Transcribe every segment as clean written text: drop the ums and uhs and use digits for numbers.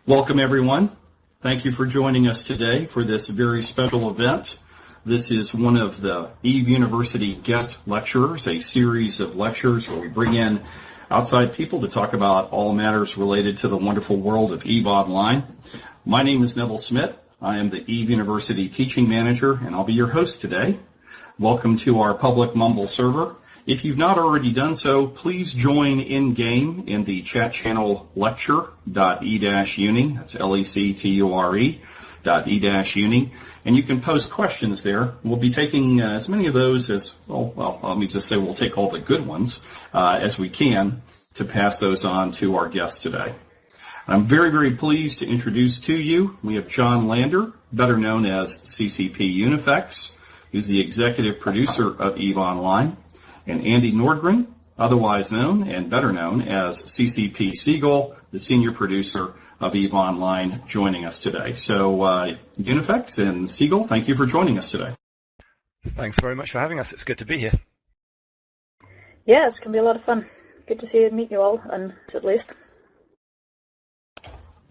Welcome, everyone. Thank you for joining us today for this very special event. This is one of the Eve University guest lecturers, a series of lectures where we bring in outside people to talk about all matters related to the wonderful world of Eve Online. My name is Neville Smith. I am the Eve University teaching manager, and I'll be your host today. Welcome to our public Mumble server. If you've not already done so, please join in-game in the chat channel lecture.e-uni, that's lecture.e-uni, and you can post questions there. We'll be taking as many of those as, well, let me just say we'll take all the good ones as we can to pass those on to our guests today. I'm very, very pleased to introduce to you, we have John Lander, better known as CCP Unifex, who's the executive producer of Eve Online, and Andy Nordgren, otherwise known and better known as CCP Seagull, the senior producer of Eve Online, joining us today. So, Unifex and Seagull, thank you for joining us today. Thanks very much for having us. It's good to be here. Yeah, it's going to be a lot of fun. Good to see you and meet you all, and at least.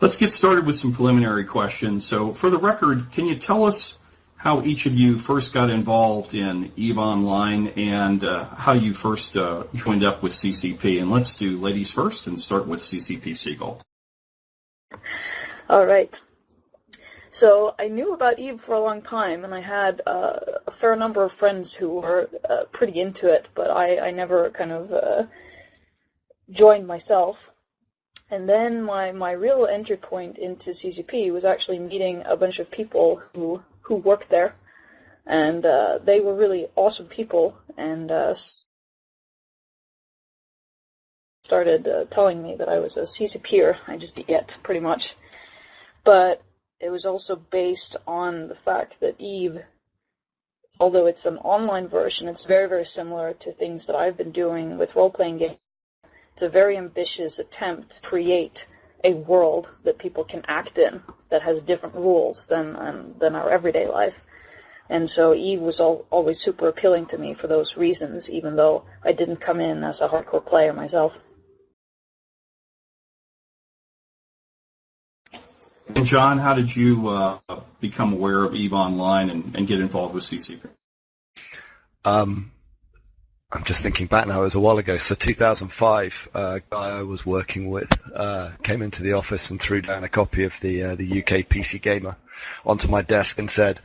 Let's get started with some preliminary questions. So, for the record, can you tell us how each of you first got involved in Eve Online and how you first joined up with CCP? And let's do ladies first and start with CCP Seagull. All right. So I knew about Eve for a long time, and I had a fair number of friends who were pretty into it, but I never kind of joined myself. And then my real entry point into CCP was actually meeting a bunch of people who worked there, and they were really awesome people, and started telling me that I was a CCPer. I just get pretty much. But it was also based on the fact that Eve, although it's an online version, it's very, very similar to things that I've been doing with role-playing games. It's a very ambitious attempt to create a world that people can act in that has different rules than our everyday life. And so Eve was always super appealing to me for those reasons, even though I didn't come in as a hardcore player myself. And John, how did you become aware of Eve Online and get involved with CCP? I'm just thinking back now, it was a while ago. So 2005, a guy I was working with came into the office and threw down a copy of the UK PC Gamer onto my desk and said,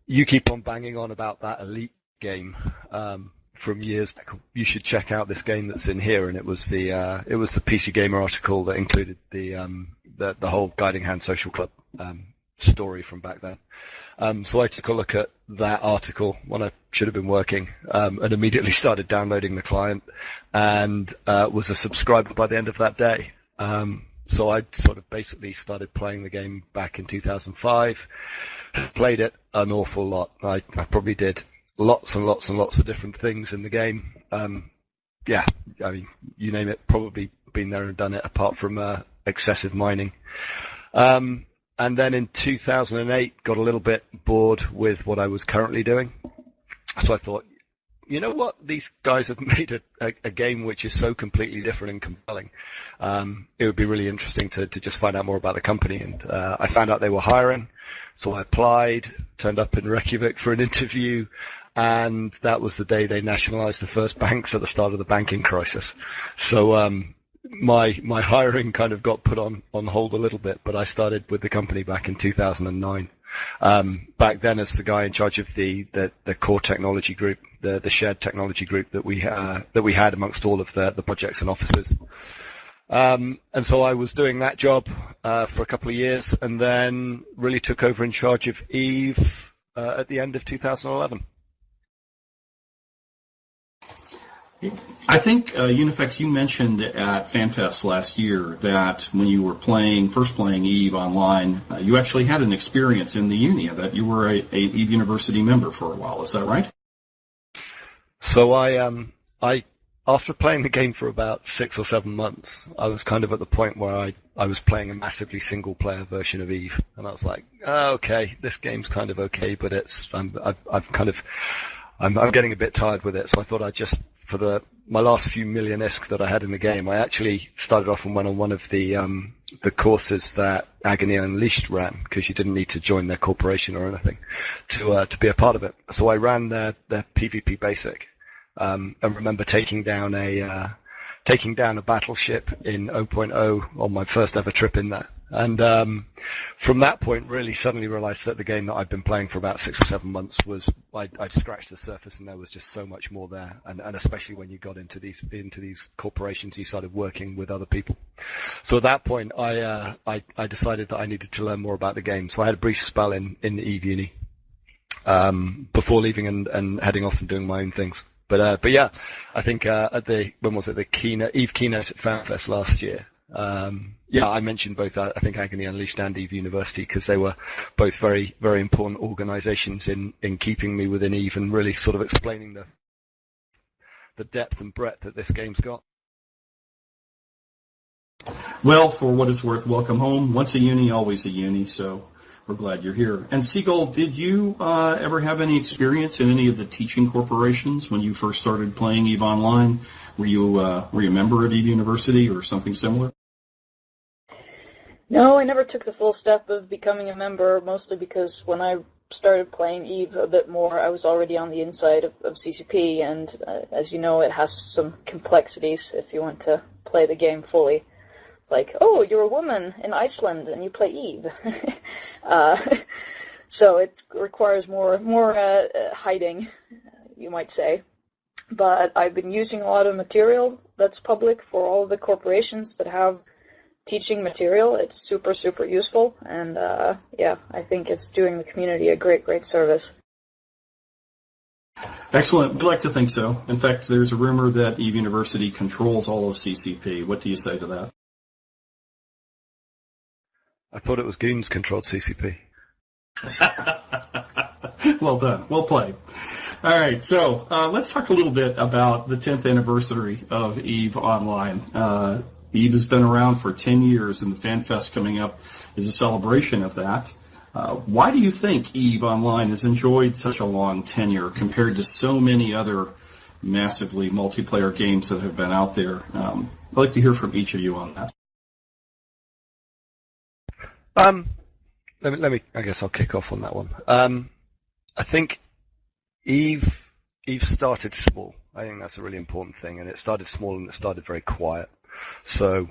"You keep on banging on about that Elite game from years back. You should check out this game that's in here." And it was the PC Gamer article that included the whole Guiding Hand Social Club story from back then. So I took a look at that article when I should have been working, and immediately started downloading the client, and was a subscriber by the end of that day. So I sort of basically started playing the game back in 2005, played it an awful lot. I probably did lots and lots and lots of different things in the game. Yeah, I mean, you name it, probably been there and done it, apart from excessive mining. And then in 2008, got a little bit bored with what I was currently doing. So I thought, you know what? These guys have made a game which is so completely different and compelling. It would be really interesting to just find out more about the company. And I found out they were hiring. So I applied, turned up in Reykjavik for an interview. And that was the day they nationalized the first banks at the start of the banking crisis. So, my hiring kind of got put on hold a little bit, but I started with the company back in 2009. Back then as the guy in charge of the core technology group, the shared technology group that we had amongst all of the projects and offices. And so I was doing that job for a couple of years, and then really took over in charge of Eve at the end of 2011. I think, Unifex, you mentioned at FanFest last year that when you were first playing Eve Online, you actually had an experience in the Uni, that you were a Eve University member for a while. Is that right? So I after playing the game for about 6 or 7 months, I was kind of at the point where I was playing a massively single-player version of Eve, and I was like, oh, okay, this game's kind of okay, but I've kind of I'm getting a bit tired with it, so I thought I'd just, for my last few million ISK that I had in the game, I actually started off and went on one of the courses that Agony Unleashed ran, because you didn't need to join their corporation or anything to be a part of it. So I ran their PvP basic, and remember taking down a battleship in 0.0 on my first ever trip in there. And from that point, really suddenly realized that the game that I'd been playing for about 6 or 7 months was, I'd scratched the surface, and there was just so much more there. And especially when you got into these corporations, you started working with other people. So at that point, I decided that I needed to learn more about the game. So I had a brief spell in the E-UNI before leaving and heading off and doing my own things. But yeah, I think at the Eve keynote at FanFest last year, I mentioned both, I think Agony Unleashed and Eve University, because they were both very, very important organizations in keeping me within Eve and really sort of explaining the depth and breadth that this game's got. Well, for what it's worth, welcome home. Once a uni, always a uni, so we're glad you're here. And Seagull, did you ever have any experience in any of the teaching corporations when you first started playing EVE Online? Were you a member at EVE University or something similar? No, I never took the full step of becoming a member, mostly because when I started playing EVE a bit more, I was already on the inside of CCP, and as you know, it has some complexities if you want to play the game fully. It's like, oh, you're a woman in Iceland and you play EVE. So it requires more hiding, you might say. But I've been using a lot of material that's public for all of the corporations that have teaching material. It's super, super useful. And I think it's doing the community a great, great service. Excellent. We'd like to think so. In fact, there's a rumor that EVE University controls all of CCP. What do you say to that? I thought it was Goons controlled CCP. Well done. Well played. All right, so let's talk a little bit about the 10th anniversary of EVE Online. EVE has been around for 10 years, and the FanFest coming up is a celebration of that. Why do you think EVE Online has enjoyed such a long tenure compared to so many other massively multiplayer games that have been out there? I'd like to hear from each of you on that. Let me. I guess I'll kick off on that one. I think Eve started small. I think that's a really important thing, and it started small and it started very quiet. So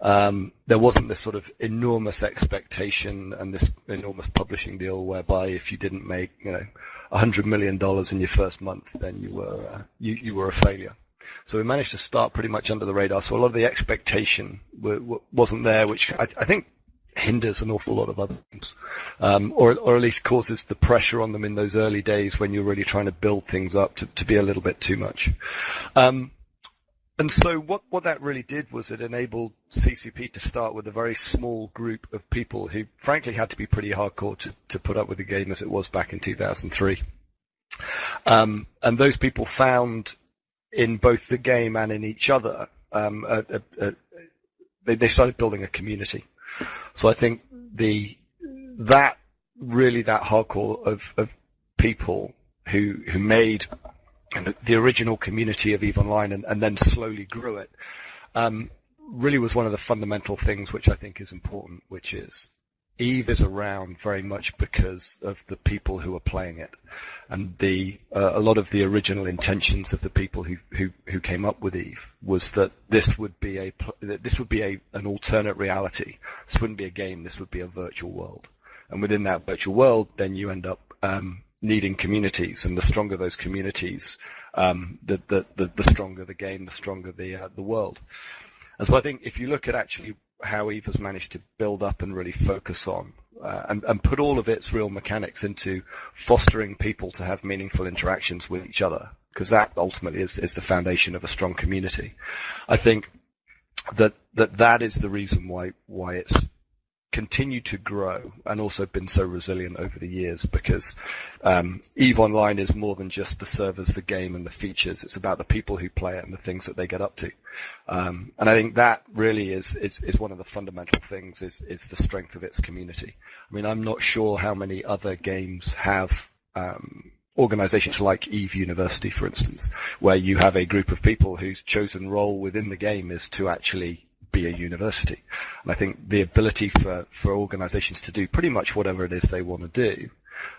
there wasn't this sort of enormous expectation and this enormous publishing deal whereby if you didn't make $100 million in your first month, then you were a failure. So we managed to start pretty much under the radar. So a lot of the expectation wasn't there, which I think hinders an awful lot of other things, or at least causes the pressure on them in those early days when you're really trying to build things up to be a little bit too much. And so what that really did was it enabled CCP to start with a very small group of people who frankly had to be pretty hardcore to put up with the game as it was back in 2003. And those people found in both the game and in each other, they started building a community. So I think that hardcore of people who made the original community of EVE Online and then slowly grew it, really was one of the fundamental things which I think is important, which is EVE is around very much because of the people who are playing it, and a lot of the original intentions of the people who came up with EVE was that this would be an alternate reality. This wouldn't be a game. This would be a virtual world, and within that virtual world, then you end up needing communities, and the stronger those communities, the stronger the game, the stronger the world. And so I think if you look at actually how EVE has managed to build up and really focus on and put all of its real mechanics into fostering people to have meaningful interactions with each other, because that ultimately is the foundation of a strong community. I think that is the reason why it's continued to grow and also been so resilient over the years, because EVE Online is more than just the servers, the game, and the features. It's about the people who play it and the things that they get up to. And I think that really is one of the fundamental things is the strength of its community. I mean, I'm not sure how many other games have organizations like EVE University, for instance, where you have a group of people whose chosen role within the game is to actually be a university. And I think the ability for organizations to do pretty much whatever it is they want to do,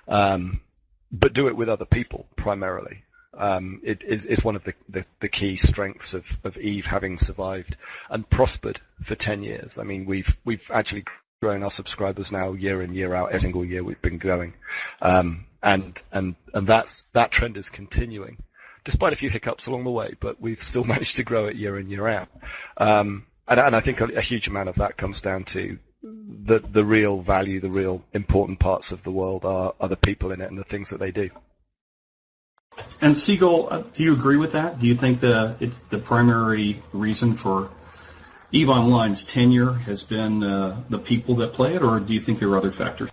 but do it with other people primarily, it is one of the key strengths of EVE having survived and prospered for 10 years. I mean, we've actually grown our subscribers now year in, year out, every single year we've been going. And that trend is continuing, despite a few hiccups along the way, but we've still managed to grow it year in, year out. And I think a huge amount of that comes down to the real value, the real important parts of the world are the people in it and the things that they do. And Seagull, do you agree with that? Do you think the primary reason for EVE Online's tenure has been the people that play it, or do you think there are other factors?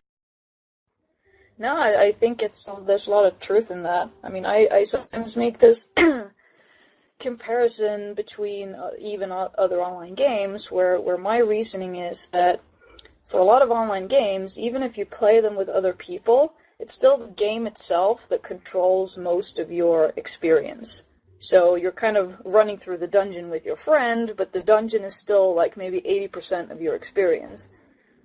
No, I think there's a lot of truth in that. I mean, I sometimes make this comparison between even other online games where my reasoning is that for a lot of online games, even if you play them with other people, it's still the game itself that controls most of your experience. So you're kind of running through the dungeon with your friend, but the dungeon is still like maybe 80% of your experience.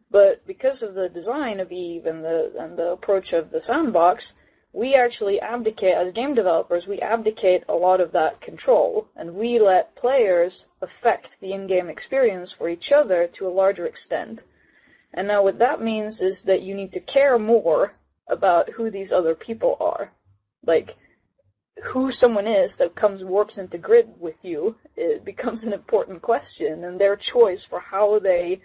But because of the design of EVE and the approach of the sandbox, we actually abdicate, as game developers, we abdicate a lot of that control, and we let players affect the in-game experience for each other to a larger extent. And now what that means is that you need to care more about who these other people are. Like, who someone is that warps into grid with you, it becomes an important question, and their choice for how they,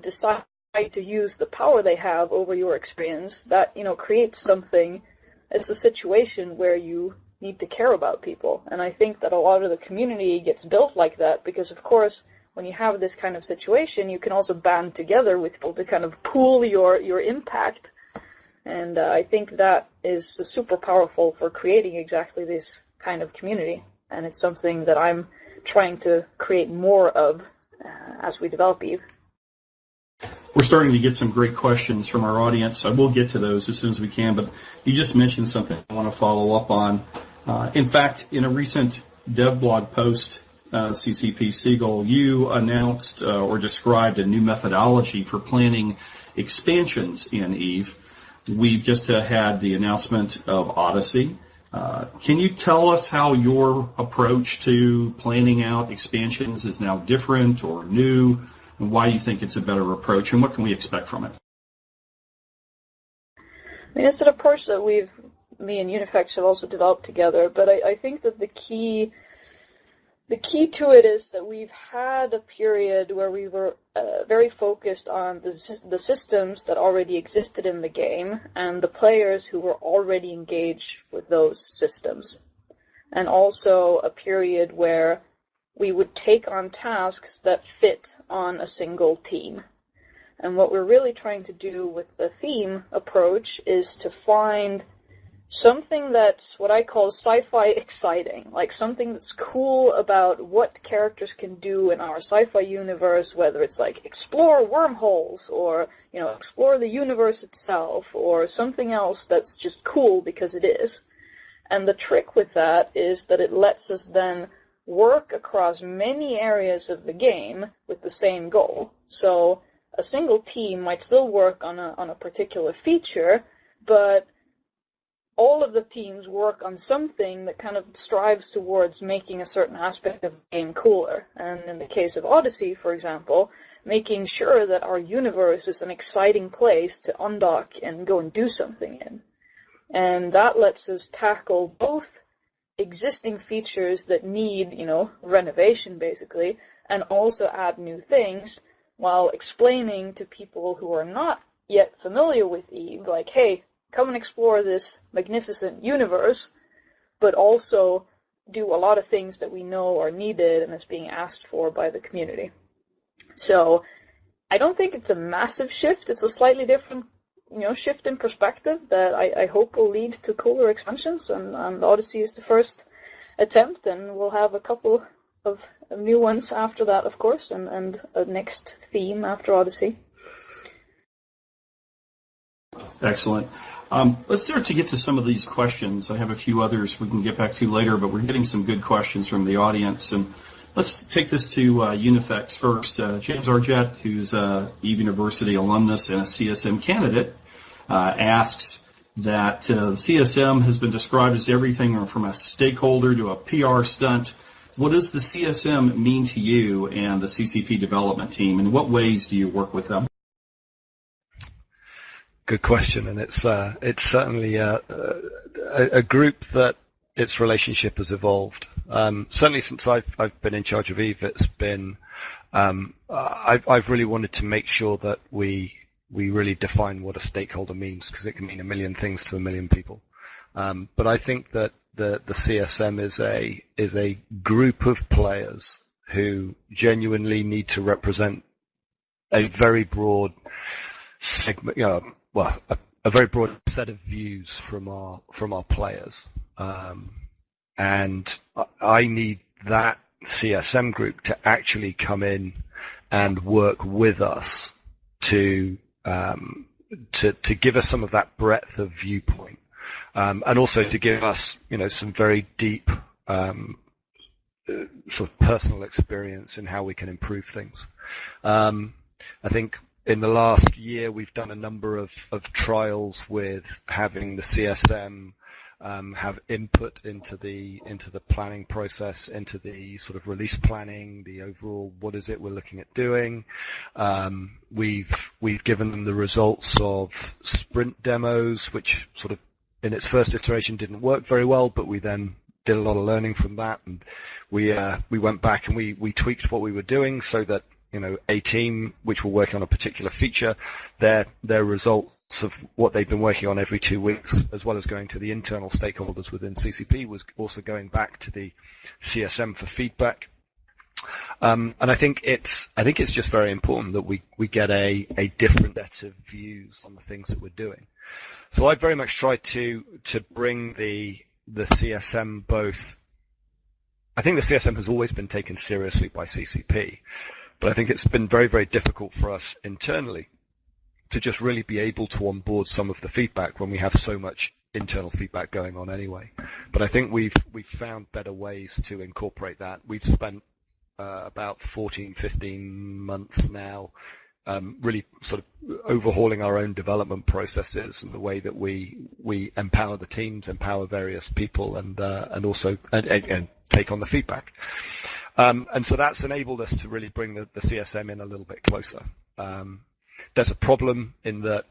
decide to use the power they have over your experience, that, creates something. It's a situation where you need to care about people. And I think that a lot of the community gets built like that because, of course, when you have this kind of situation, you can also band together with people to kind of pool your impact. And I think that is super powerful for creating exactly this kind of community. And it's something that I'm trying to create more of as we develop EVE. We're starting to get some great questions from our audience. I will get to those as soon as we can, but you just mentioned something I want to follow up on. In fact, in a recent dev blog post, CCP Seagull, you announced or described a new methodology for planning expansions in EVE. We've just had the announcement of Odyssey. Can you tell us how your approach to planning out expansions is now different or new, and why you think it's a better approach, and what can we expect from it? I mean, it's an approach that me and Unifex have also developed together, but I think that the key to it is that we've had a period where we were very focused on the systems that already existed in the game and the players who were already engaged with those systems. And also a period where we would take on tasks that fit on a single team. And what we're really trying to do with the theme approach is to find something that's what I call sci-fi exciting, like something that's cool about what characters can do in our sci-fi universe, whether it's like explore wormholes or, explore the universe itself or something else that's just cool because it is. And the trick with that is that it lets us then work across many areas of the game with the same goal. So a single team might still work on a particular feature, but all of the teams work on something that kind of strives towards making a certain aspect of the game cooler. And in the case of Odyssey, for example, making sure that our universe is an exciting place to undock and go and do something in. And that lets us tackle both existing features that need, renovation basically, and also add new things while explaining to people who are not yet familiar with EVE, like, hey, come and explore this magnificent universe, but also do a lot of things that we know are needed and is being asked for by the community. So I don't think it's a massive shift. It's a slightly different shift in perspective that I hope will lead to cooler expansions, and Odyssey is the first attempt, and we'll have a couple of new ones after that, of course, and a next theme after Odyssey. Excellent. Let's start to get to some of these questions. I have a few others we can get back to later, but we're getting some good questions from the audience. And let's take this to Unifex first. James Argett, who's a Eve University alumnus and a CSM candidate, asks that CSM has been described as everything from a stakeholder to a PR stunt. What does the CSM mean to you and the CCP development team? In what ways do you work with them? Good question, and it's certainly a group that its relationship has evolved. Certainly since I've been in charge of Eve, it's been I've really wanted to make sure that we really define what a stakeholder means, because it can mean a million things to a million people. But I think that the CSM is a group of players who genuinely need to represent a very broad segment, a very broad set of views from our players. And I need that CSM group to actually come in and work with us to give us some of that breadth of viewpoint, and also to give us, some very deep sort of personal experience in how we can improve things. I think in the last year we've done a number of trials with having the CSM have input into the planning process, into the sort of release planning, the overall what is it we're looking at doing. We've given them the results of sprint demos, which sort of in its first iteration didn't work very well, but we then did a lot of learning from that, and we went back and we tweaked what we were doing so that a team which were working on a particular feature, their results of what they've been working on every 2 weeks, as well as going to the internal stakeholders within CCP, was also going back to the CSM for feedback. And I think it's just very important that we get a different set of views on the things that we're doing. So I very much try to bring the CSM both. I think the CSM has always been taken seriously by CCP, but I think it's been very, very difficult for us internally to just really be able to onboard some of the feedback when we have so much internal feedback going on anyway. But I think we've found better ways to incorporate that. We've spent about 15 months now really sort of overhauling our own development processes and the way that we empower the teams, empower various people, and also take on the feedback. And so that's enabled us to really bring the CSM in a little bit closer. There's a problem in that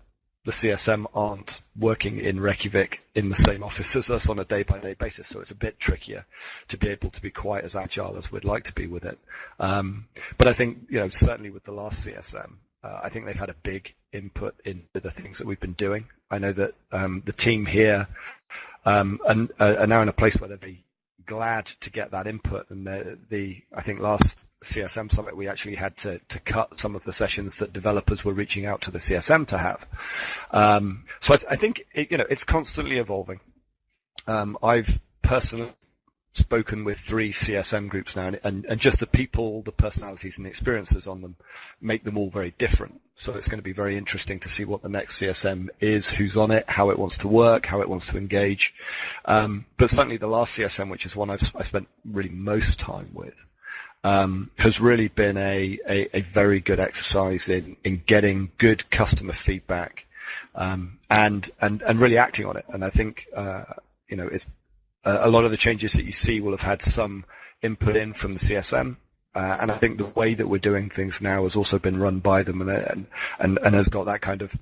the CSM aren't working in Reykjavik in the same office as us on a day-by-day basis, so it's a bit trickier to be able to be quite as agile as we'd like to be with it. But I think, certainly with the last CSM, I think they've had a big input into the things that we've been doing. I know that the team here are now in a place where they'd be glad to get that input, and I think last CSM Summit we actually had to cut some of the sessions that developers were reaching out to the CSM to have. So I think it's constantly evolving. I've personally spoken with 3 CSM groups now, and just the people, the personalities and the experiences on them make them all very different. So it's going to be very interesting to see what the next CSM is, who's on it, how it wants to work, how it wants to engage. But certainly the last CSM, which is one I've spent really most time with, has really been a very good exercise in getting good customer feedback, and really acting on it. And I think, it's, a lot of the changes that you see will have had some input in from the CSM, and I think the way that we're doing things now has also been run by them, and has got that kind of,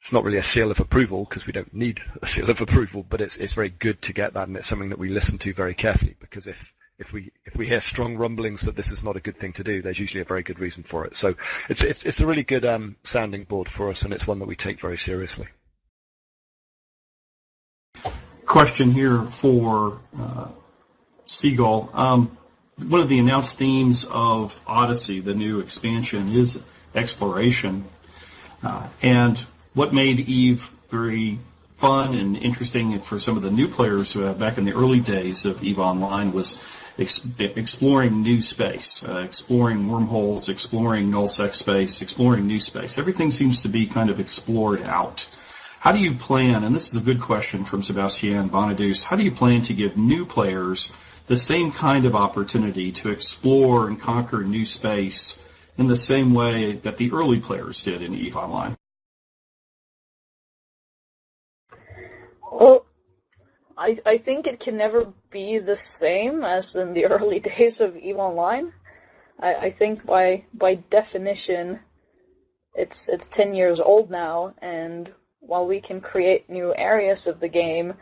it's not really a seal of approval because we don't need a seal of approval, but it's very good to get that, and it's something that we listen to very carefully, because if we hear strong rumblings that this is not a good thing to do, there's usually a very good reason for it. So it's a really good sounding board for us, and it's one that we take very seriously. Question here for Seagull. One of the announced themes of Odyssey, the new expansion, is exploration. And what made Eve very fun and interesting for some of the new players back in the early days of Eve Online was exploring new space, exploring wormholes, exploring nullsec space, exploring new space. Everything seems to be kind of explored out. how do you plan, and this is a good question from Sebastian Bonadus, how do you plan to give new players the same kind of opportunity to explore and conquer new space in the same way that the early players did in EVE Online? Well, I think it can never be the same as in the early days of EVE Online. I think by definition, it's 10 years old now, and while we can create new areas of the game,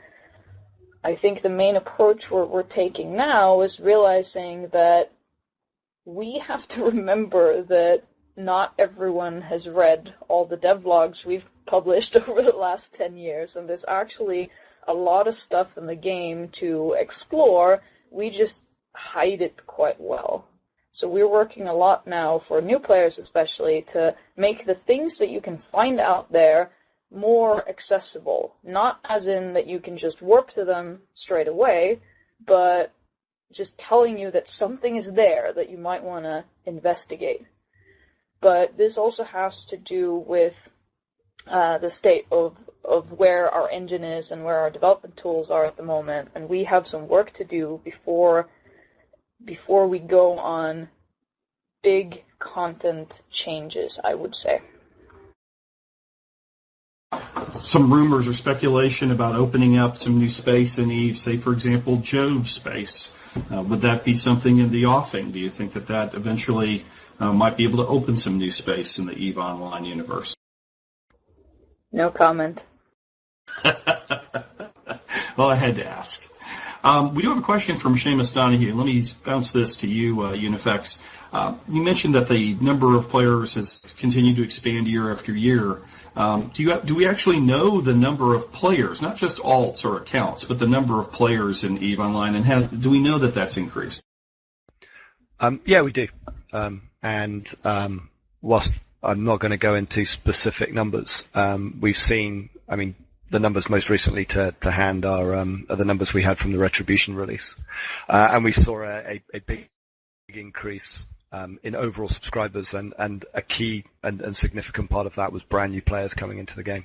I think the main approach we're taking now is realizing that we have to remember that not everyone has read all the devlogs we've published over the last 10 years, and there's actually a lot of stuff in the game to explore. We just hide it quite well. So we're working a lot now, for new players especially, to make the things that you can find out there more accessible. Not as in that you can just warp to them straight away, but just telling you that something is there that you might want to investigate. But this also has to do with the state of where our engine is and where our development tools are at the moment, and we have some work to do before we go on big content changes, I would say. Some rumors or speculation about opening up some new space in EVE, say, for example, Jove space. Would that be something in the offing? Do you think that eventually might be able to open some new space in the EVE Online universe? No comment. Well, I had to ask. We do have a question from Seamus Donahue. Let me bounce this to you, Unifex. You mentioned that the number of players has continued to expand year after year. Do we actually know the number of players, not just alts or accounts, but the number of players in EVE Online, and do we know that that's increased? Yeah, we do. Whilst I'm not going to go into specific numbers, we've seen, the numbers most recently to hand are the numbers we had from the Retribution release. And we saw a big increase in overall subscribers, and a key and significant part of that was brand new players coming into the game.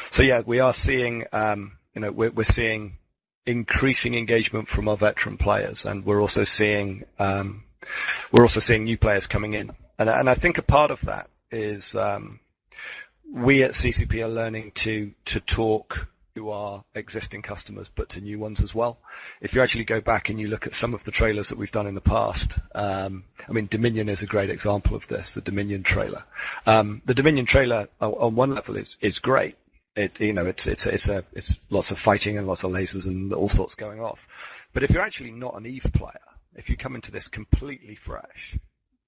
So yeah, we are seeing, we're seeing increasing engagement from our veteran players, and we're also seeing new players coming in. And I think a part of that is we at CCP are learning to talk to our existing customers, but to new ones as well. If you actually go back and you look at some of the trailers that we've done in the past, Dominion is a great example of this, the Dominion trailer. The Dominion trailer on one level is great. It's lots of fighting and lots of lasers and all sorts going off. But if you're actually not an EVE player, if you come into this completely fresh,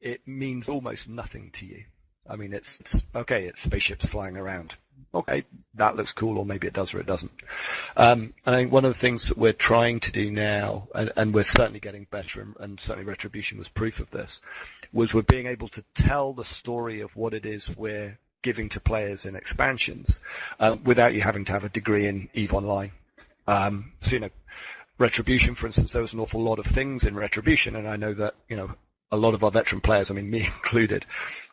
it means almost nothing to you. It's okay, it's spaceships flying around. Okay, that looks cool, or maybe it does or it doesn't. And I think one of the things that we're trying to do now, and we're certainly getting better, and certainly Retribution was proof of this, was we're being able to tell the story of what it is we're giving to players in expansions, without you having to have a degree in EVE Online. Retribution, for instance, there was an awful lot of things in Retribution, and I know that, a lot of our veteran players, me included,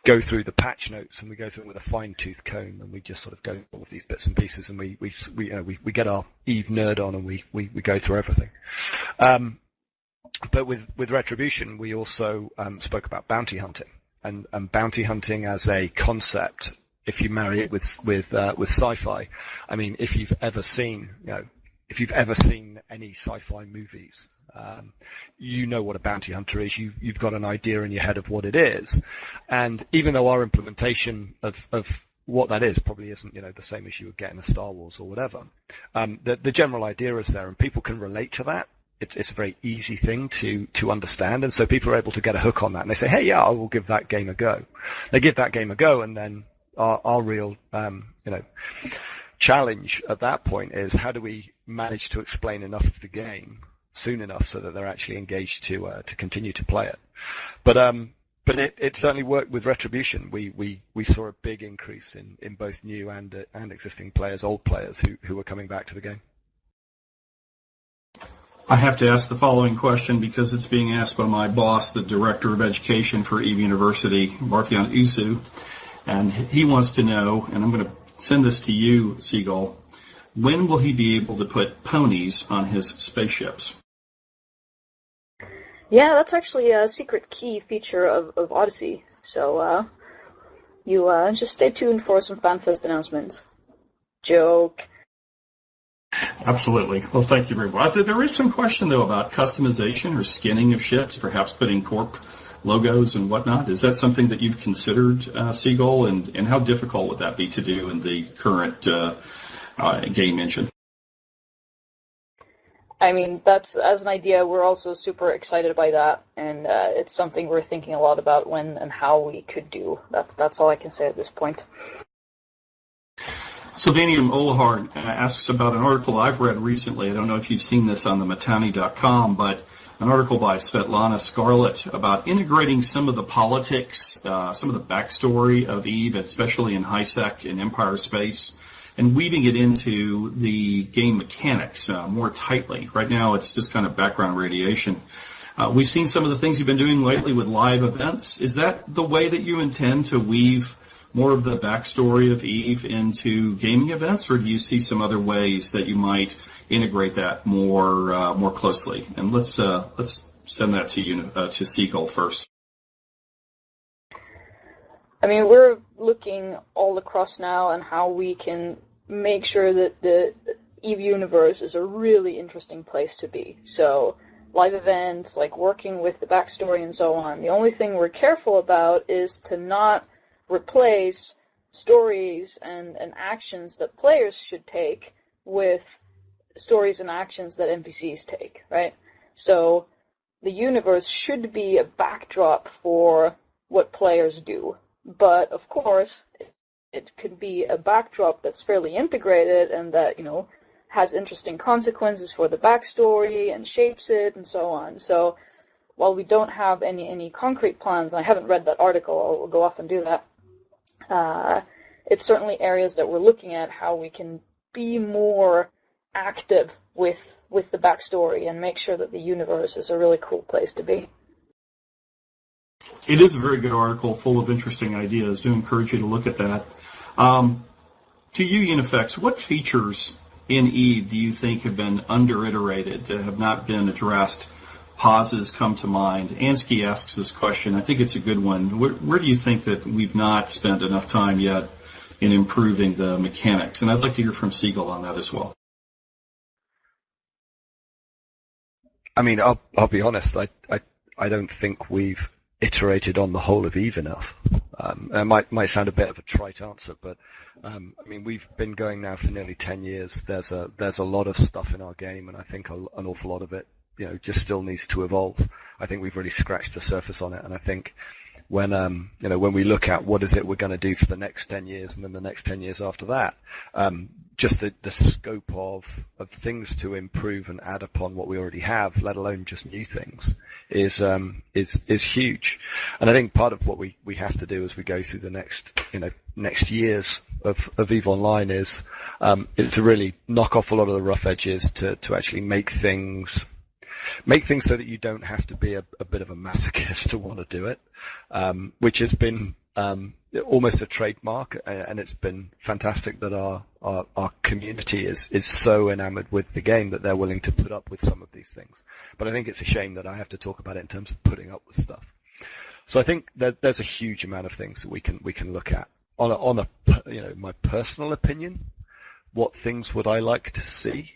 go through the patch notes, and we go through it with a fine-tooth comb, and we just sort of go through all of these bits and pieces, and we get our EVE nerd on, and we go through everything. But with Retribution, we also spoke about bounty hunting, and bounty hunting as a concept. If you marry it with sci-fi, if you've ever seen any sci-fi movies, you know what a bounty hunter is. You've got an idea in your head of what it is, and even though our implementation of what that is probably isn't the same as you would get in a Star Wars or whatever, the general idea is there, and people can relate to that. It's a very easy thing to understand, and so people are able to get a hook on that, and they say, hey, yeah, I will give that game a go. They give that game a go, and then our real challenge at that point is, how do we manage to explain enough of the game soon enough so that they're actually engaged to continue to play it. But it certainly worked with Retribution. We saw a big increase in both new and existing players, old players who were coming back to the game. I have to ask the following question because it's being asked by my boss, the Director of Education for EVE University, Marfian Usu, and he wants to know, and I'm going to send this to you, Seagull. When will he be able to put ponies on his spaceships? Yeah, that's actually a secret key feature of Odyssey. So you just stay tuned for some FanFest announcements. Joke. Absolutely. Well, thank you very much. There is some question, though, about customization or skinning of ships, perhaps putting Corp logos and whatnot. Is that something that you've considered, Seagull, and how difficult would that be to do in the current game engine? I mean, that's, as an idea, we're also super excited by that, and it's something we're thinking a lot about when and how we could do. That's all I can say at this point. Sylvanium Olahard asks about an article I've read recently. I don't know if you've seen this on the Matani.com, but an article by Svetlana Scarlett about integrating some of the politics, some of the backstory of Eve, especially in HiSec and Empire Space, and weaving it into the game mechanics more tightly. Right now, it's just kind of background radiation. We've seen some of the things you've been doing lately with live events. Is that the way that you intend to weave more of the backstory of Eve into gaming events, or do you see some other ways that you might integrate that more closely? And let's send that to you to Seagull first. I mean, we're looking all across now on how we can make sure that the Eve universe is a really interesting place to be. So, live events, like working with the backstory and so on. The only thing we're careful about is to not replace stories and actions that players should take with stories and actions that NPCs take, right? So, the universe should be a backdrop for what players do. But, of course, it could be a backdrop that's fairly integrated and that, has interesting consequences for the backstory and shapes it and so on. So, while we don't have any concrete plans, and I haven't read that article, I'll go off and do that, it's certainly areas that we're looking at how we can be more active with the backstory and make sure that the universe is a really cool place to be. It is a very good article, full of interesting ideas. Do encourage you to look at that. To you, Unifex, what features in Eve do you think have been under-iterated, have not been addressed? Pauses come to mind. Ansky asks this question. I think it's a good one. Where do you think that we've not spent enough time yet in improving the mechanics? And I'd like to hear from Seagull on that as well. I mean, I'll be honest. I don't think we've iterated on the whole of Eve enough. It might sound a bit of a trite answer, but I mean, we've been going now for nearly 10 years. There's a lot of stuff in our game, and I think an awful lot of it, just still needs to evolve. I think we've really scratched the surface on it, and I think when we look at what is it we're going to do for the next 10 years and then the next 10 years after that, just the scope of things to improve and add upon what we already have, let alone just new things, is huge. And I think part of what we have to do as we go through the next years of EVE Online is to really knock off a lot of the rough edges to actually make things so that you don't have to be a bit of a masochist to want to do it, which has been almost a trademark, and it's been fantastic that our community is so enamored with the game that they're willing to put up with some of these things. But I think it's a shame that I have to talk about it in terms of putting up with stuff. So I think that there's a huge amount of things that we can look at. On my personal opinion, what things would I like to see?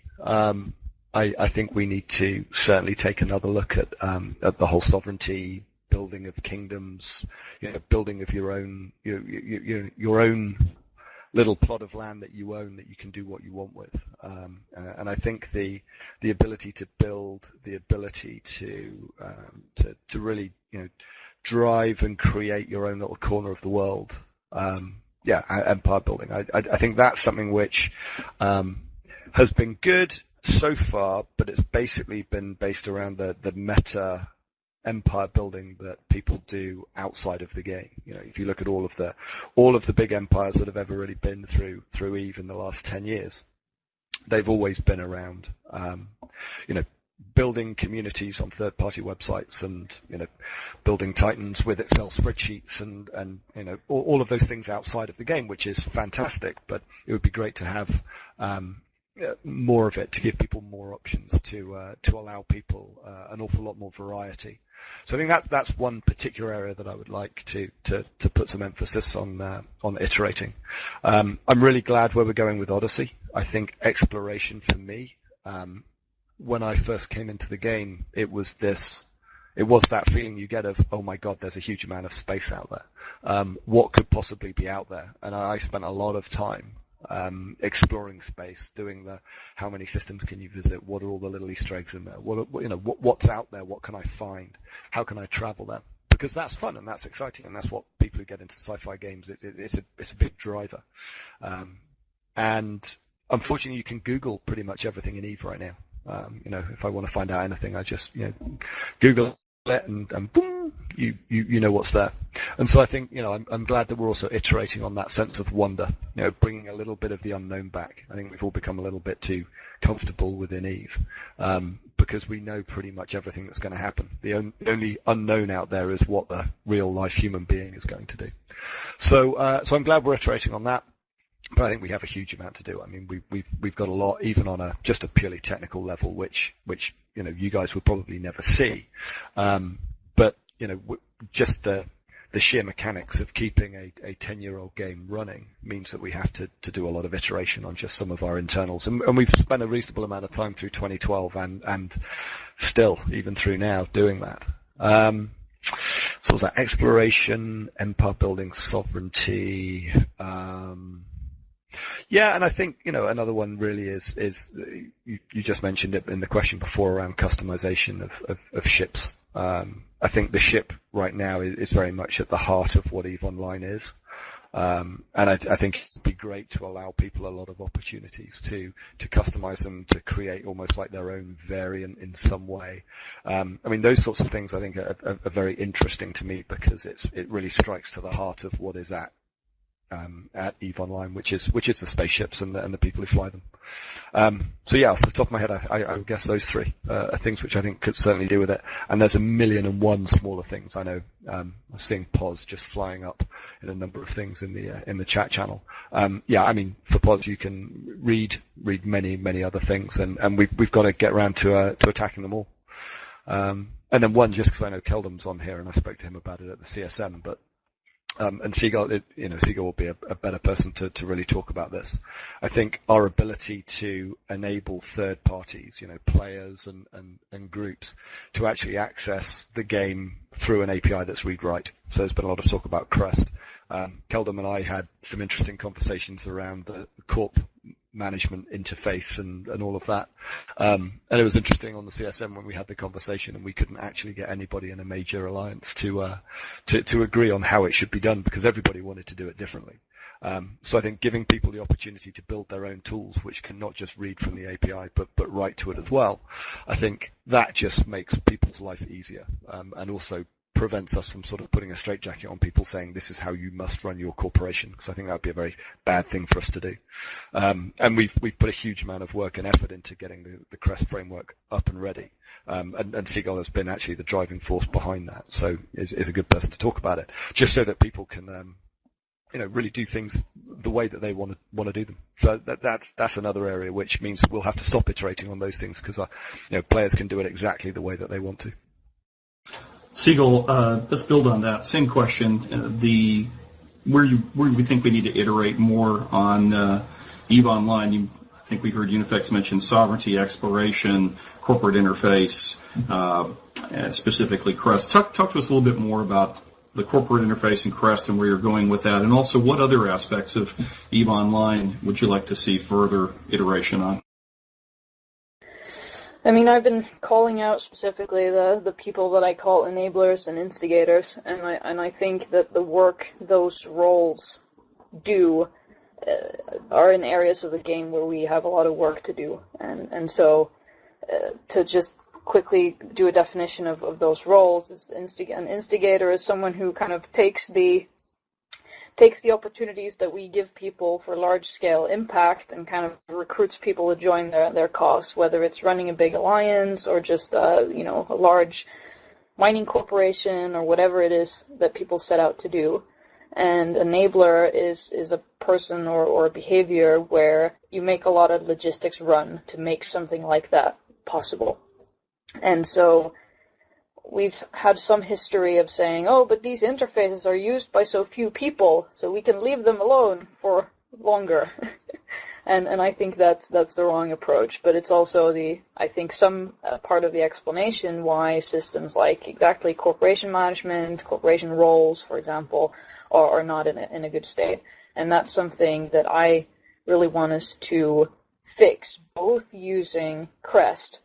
I think we need to certainly take another look at the whole sovereignty, building of kingdoms, building of your own little plot of land that you own that you can do what you want with. And I think the ability to build, the ability to really drive and create your own little corner of the world. Empire building. I think that's something which has been good so far, but it's basically been based around the meta empire building that people do outside of the game. If you look at all of the big empires that have ever really been through EVE in the last 10 years, they've always been around, building communities on third-party websites and, building Titans with Excel spreadsheets and all of those things outside of the game, which is fantastic, but it would be great to have, more of it, to give people more options, to allow people, an awful lot more variety. So I think that's one particular area that I would like to put some emphasis on iterating. I'm really glad where we're going with Odyssey. I think exploration for me, when I first came into the game, it was that feeling you get of, oh my God, there's a huge amount of space out there. What could possibly be out there? And I spent a lot of time exploring space, doing how many systems can you visit? What are all the little Easter eggs in there? What's out there? What can I find? How can I travel there? Because that's fun and that's exciting, and that's what people who get into sci-fi games, it's a big driver. And unfortunately, you can Google pretty much everything in EVE right now. If I want to find out anything, I just Google it and boom, you know what's there. And so I think I'm glad that we're also iterating on that sense of wonder, bringing a little bit of the unknown back. I think we've all become a little bit too comfortable within EVE, because we know pretty much everything that's going to happen. The only unknown out there is what the real life human being is going to do. So I'm glad we're iterating on that. But I think we have a huge amount to do. I mean, we've got a lot, even on just a purely technical level, which you guys would probably never see. But just the sheer mechanics of keeping a 10-year-old game running means that we have to do a lot of iteration on just some of our internals. And we've spent a reasonable amount of time through 2012 and still, even through now, doing that. So was that exploration, empire building, sovereignty, yeah, and I think, another one really is you just mentioned it in the question before around customization of ships. I think the ship right now is very much at the heart of what EVE Online is. And I think it'd be great to allow people a lot of opportunities to customize them, to create almost like their own variant in some way. I mean, those sorts of things I think are very interesting to me, because it really strikes to the heart of what is at EVE Online, which is the spaceships and the people who fly them. So yeah, off the top of my head, I would guess those three are things which I think could certainly do with it. And there's 1,000,001 smaller things. I know I'm seeing Pos just flying up in a number of things in the chat channel. Yeah, I mean, for Pos you can read many other things, and we've got to get around to attacking them all. And then one, just because I know Keldum's on here and I spoke to him about it at the CSM, but and Seagull, Seagull will be a better person to really talk about this. I think our ability to enable third parties, players and groups, to actually access the game through an API that's read-write. So there's been a lot of talk about Crest. Keldum and I had some interesting conversations around the Corp management interface and all of that. And it was interesting on the CSM when we had the conversation and we couldn't actually get anybody in a major alliance to agree on how it should be done, because everybody wanted to do it differently. So I think giving people the opportunity to build their own tools, which can not just read from the API, but write to it as well, I think that just makes people's life easier, and also prevents us from sort of putting a straitjacket on people saying this is how you must run your corporation, because I think that would be a very bad thing for us to do. And we've put a huge amount of work and effort into getting the Crest framework up and ready. And Seagull has been actually the driving force behind that, so is a good person to talk about it, just so that people can really do things the way that they want to do them. So that's another area which means we'll have to stop iterating on those things, because players can do it exactly the way that they want to. Seagull, let's build on that same question. Where we think we need to iterate more on EVE Online. I think we heard Unifex mention sovereignty, exploration, corporate interface, specifically Crest. Talk to us a little bit more about the corporate interface and Crest and where you're going with that, and also what other aspects of EVE Online would you like to see further iteration on? I mean, I've been calling out specifically the people that I call enablers and instigators, and I think that the work those roles do are in areas of the game where we have a lot of work to do, and so to just quickly do a definition of those roles, an instigator is someone who kind of takes the takes the opportunities that we give people for large-scale impact and kind of recruits people to join their cause, whether it's running a big alliance or just, a large mining corporation or whatever it is that people set out to do. And enabler is a person or a behavior where you make a lot of logistics run to make something like that possible. And so we've had some history of saying, oh, but these interfaces are used by so few people, so we can leave them alone for longer. and I think that's the wrong approach. But it's also I think some part of the explanation why systems like exactly corporation management, corporation roles, for example, are not in a good state. And that's something that I really want us to fix, both using Crest,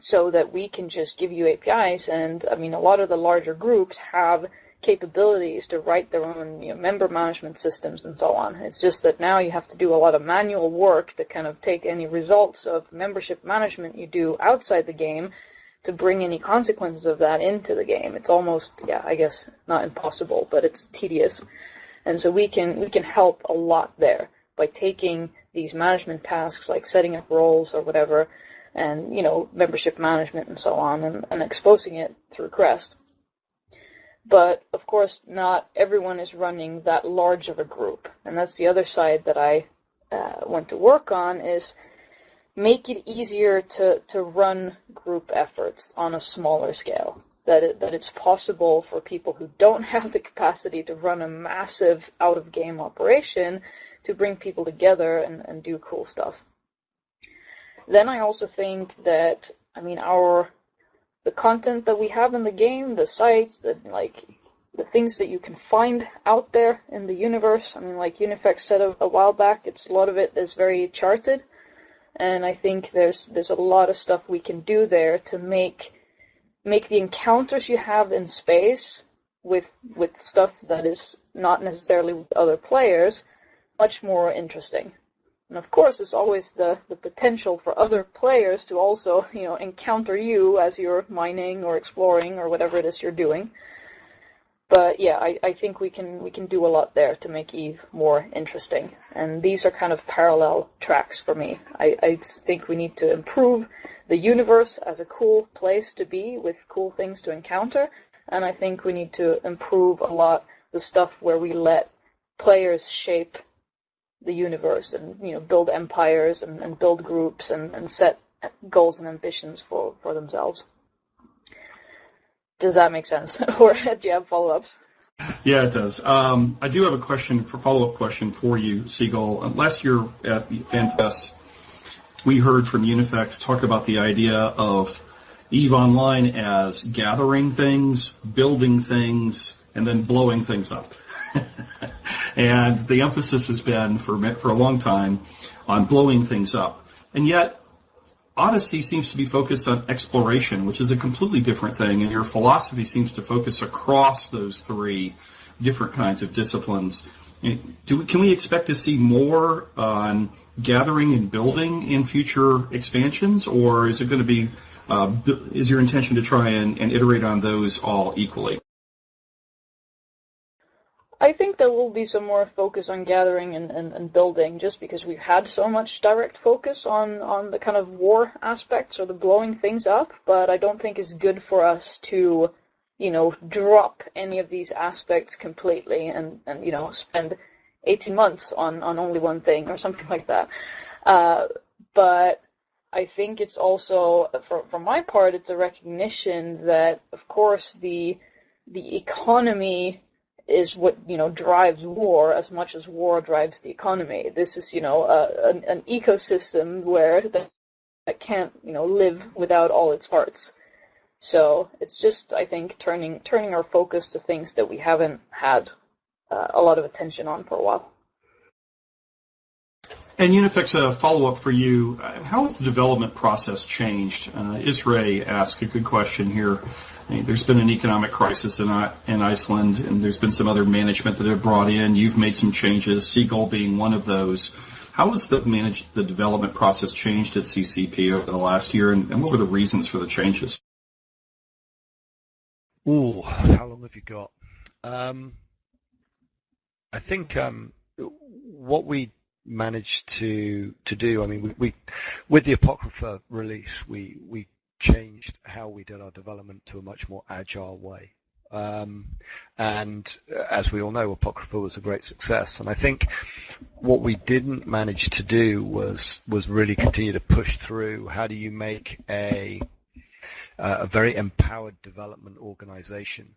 so that we can just give you APIs. And I mean, a lot of the larger groups have capabilities to write their own member management systems and so on. It's just that now you have to do a lot of manual work to kind of take any results of membership management you do outside the game to bring any consequences of that into the game. It's almost, I guess not impossible, but it's tedious. And so we can help a lot there by taking these management tasks like setting up roles or whatever, and, membership management and so on, and exposing it through Crest. But, of course, not everyone is running that large of a group. And that's the other side that I want to work on, is make it easier to run group efforts on a smaller scale. That it's possible for people who don't have the capacity to run a massive out-of-game operation to bring people together and do cool stuff. Then I also think that, the content that we have in the game, the sites, the things that you can find out there in the universe, like Unifex said a while back, a lot of it is very charted, and I think there's a lot of stuff we can do there to make the encounters you have in space with stuff that is not necessarily with other players much more interesting. And of course, there's always the potential for other players to also, encounter you as you're mining or exploring or whatever it is you're doing. But yeah, I think we can do a lot there to make EVE more interesting. And these are kind of parallel tracks for me. I think we need to improve the universe as a cool place to be with cool things to encounter. And I think we need to improve a lot the stuff where we let players shape the universe and, build empires and build groups and set goals and ambitions for themselves. Does that make sense? Or do you have follow-ups? Yeah, it does. I do have a follow-up question for you, Seagull. Last year at FanFest, we heard from Unifex talk about the idea of EVE Online as gathering things, building things, and then blowing things up. And the emphasis has been for a long time on blowing things up. And yet, Odyssey seems to be focused on exploration, which is a completely different thing, and your philosophy seems to focus across those three different kinds of disciplines. Can we expect to see more on gathering and building in future expansions, or is it going to be, is your intention to try and iterate on those all equally? I think there will be some more focus on gathering and building, just because we've had so much direct focus on the kind of war aspects or the blowing things up, but I don't think it's good for us to, drop any of these aspects completely and spend 18 months on only one thing or something like that. But I think it's also, for my part, it's a recognition that, of course, the economy is what, drives war as much as war drives the economy. This is, an ecosystem where that can't, live without all its parts. So it's just, I think, turning our focus to things that we haven't had a lot of attention on for a while. And Unifex, a follow-up for you. How has the development process changed? Isray asked a good question here. There's been an economic crisis in Iceland, and there's been some other management that have brought in. You've made some changes, Seagull being one of those. How has the development process changed at CCP over the last year, and what were the reasons for the changes? Ooh, how long have you got? I think what we managed to do, I mean, we with the Apocrypha release, we changed how we did our development to a much more agile way. And as we all know, Apocrypha was a great success. And I think what we didn't manage to do was really continue to push through. How do you make a very empowered development organization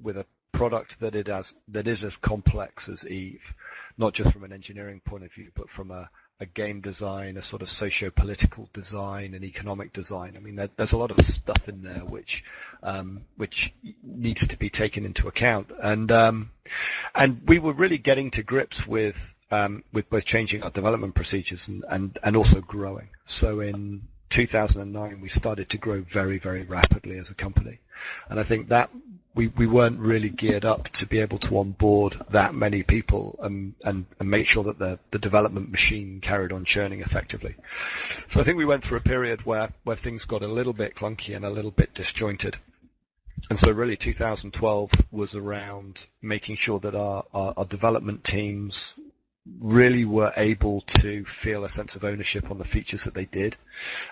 with a product that is as complex as Eve, not just from an engineering point of view, but from a game design, a sort of socio-political design, and economic design. I mean, there's a lot of stuff in there which needs to be taken into account. And we were really getting to grips with both changing our development procedures and also growing. So in 2009, we started to grow very, very rapidly as a company. And I think that we weren't really geared up to be able to onboard that many people and make sure that the development machine carried on churning effectively. So I think we went through a period where things got a little bit clunky and a little bit disjointed. And so really 2012 was around making sure that our development teams really were able to feel a sense of ownership on the features that they did,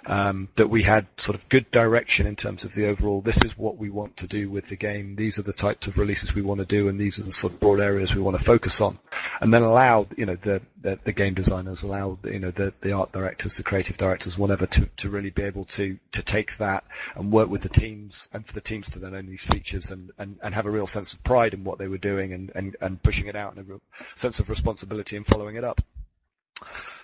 that we had sort of good direction in terms of the overall, this is what we want to do with the game, these are the types of releases we want to do, and these are the sort of broad areas we want to focus on. And then allowed, the game designers, allowed, the art directors, the creative directors, whatever, to really be able to take that and work with the teams, and for the teams to then own these features and have a real sense of pride in what they were doing and pushing it out, and a real sense of responsibility in following it up.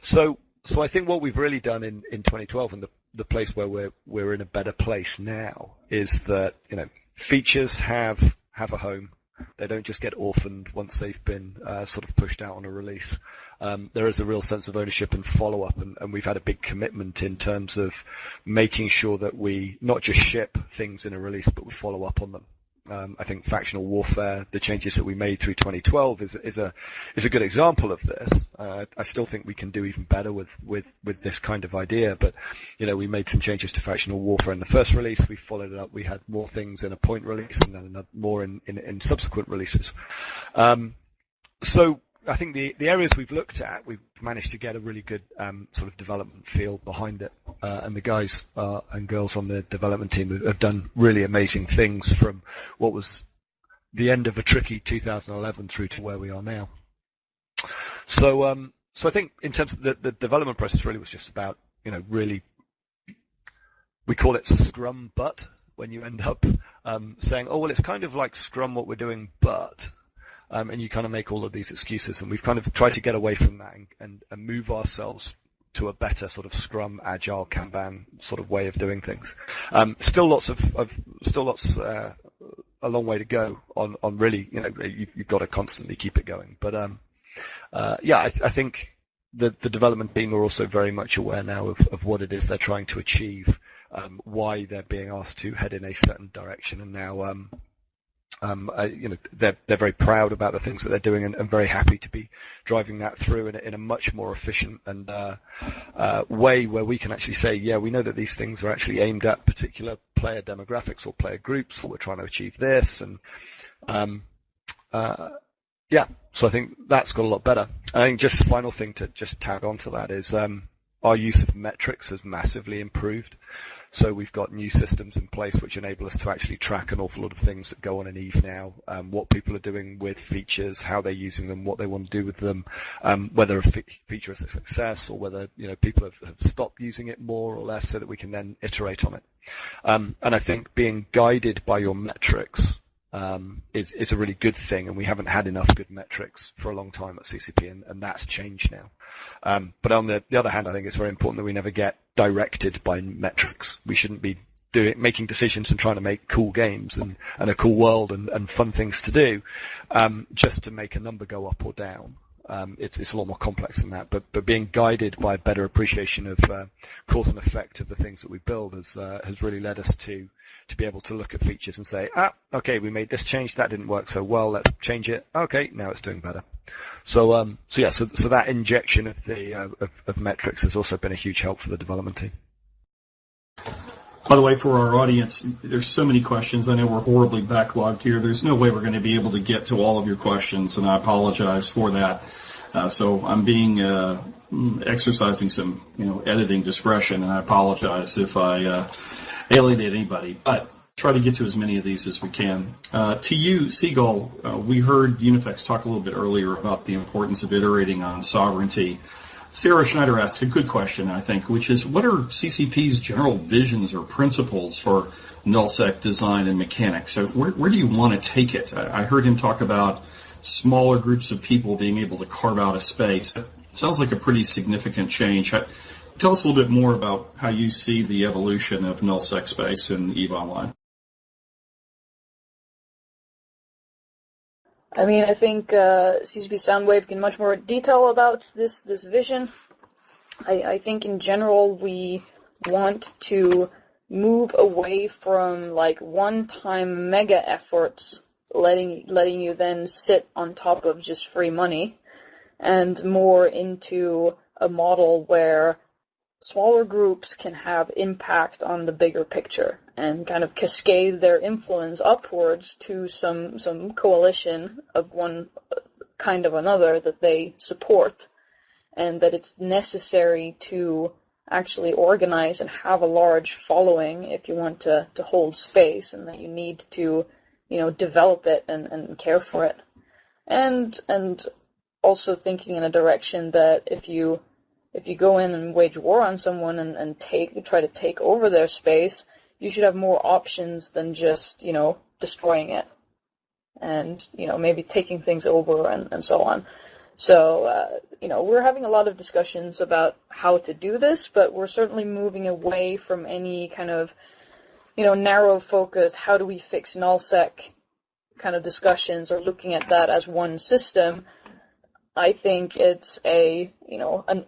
So I think what we've really done in 2012, and the place where we're in a better place now, is that, features have a home. They don't just get orphaned once they've been sort of pushed out on a release. There is a real sense of ownership and follow-up, and we've had a big commitment in terms of making sure that we not just ship things in a release, but we follow up on them. I think factional warfare, the changes that we made through 2012 is a good example of this. I still think we can do even better with this kind of idea, but, we made some changes to factional warfare in the first release. We followed it up. We had more things in a point release and then more in subsequent releases. So I think the areas we've looked at, we've managed to get a really good sort of development feel behind it, and the guys and girls on the development team have done really amazing things from what was the end of a tricky 2011 through to where we are now. So I think in terms of the development process, really was just about, really, we call it Scrum, but when you end up saying, oh well, it's kind of like Scrum what we're doing, but. And you kind of make all of these excuses, and we've kind of tried to get away from that and move ourselves to a better sort of Scrum, Agile, Kanban sort of way of doing things. Still a long way to go on really, you've got to constantly keep it going. But I think the development team are also very much aware now of what it is they're trying to achieve, why they're being asked to head in a certain direction, and now they're very proud about the things that they're doing and very happy to be driving that through in a much more efficient and way where we can actually say, yeah, we know that these things are actually aimed at particular player demographics or player groups, or we're trying to achieve this, and so I think that's got a lot better. I think just the final thing to just tag on to that is our use of metrics has massively improved. So we've got new systems in place which enable us to actually track an awful lot of things that go on in Eve now, what people are doing with features, how they're using them, what they want to do with them, whether a feature is a success or whether people have stopped using it more or less, so that we can then iterate on it. And I think being guided by your metrics is a really good thing, and we haven't had enough good metrics for a long time at CCP, and that's changed now. But on the other hand, I think it's very important that we never get directed by metrics. We shouldn't be making decisions and trying to make cool games and a cool world and fun things to do, just to make a number go up or down. It's a lot more complex than that, but being guided by a better appreciation of cause and effect of the things that we build has really led us to be able to look at features and say, okay, we made this change, that didn't work so well, let's change it. Okay, now it's doing better. So that injection of the of metrics has also been a huge help for the development team. By the way, for our audience, there's so many questions. I know we're horribly backlogged here. There's no way we're going to be able to get to all of your questions, and I apologize for that. So I'm exercising some, editing discretion, and I apologize if I alienate anybody. But try to get to as many of these as we can. To you, Seagull, we heard Unifex talk a little bit earlier about the importance of iterating on sovereignty. Sarah Schneider asked a good question, I think, which is, what are CCP's general visions or principles for nullsec design and mechanics? So where do you want to take it? I heard him talk about smaller groups of people being able to carve out a space. That sounds like a pretty significant change. Tell us a little bit more about how you see the evolution of nullsec space in EVE Online. I mean, I think CCP Soundwave can much more detail about this vision. I think in general we want to move away from like one-time mega efforts, letting you then sit on top of just free money, and more into a model where smaller groups can have impact on the bigger picture and kind of cascade their influence upwards to some coalition of one kind of another that they support, and that it's necessary to actually organize and have a large following if you want to hold space, and that you need to, develop it and care for it. And also thinking in a direction that if you go in and wage war on someone and try to take over their space, you should have more options than just, destroying it and, maybe taking things over and so on. So, we're having a lot of discussions about how to do this, but we're certainly moving away from any kind of, narrow focused, how do we fix nullsec kind of discussions or looking at that as one system. I think it's an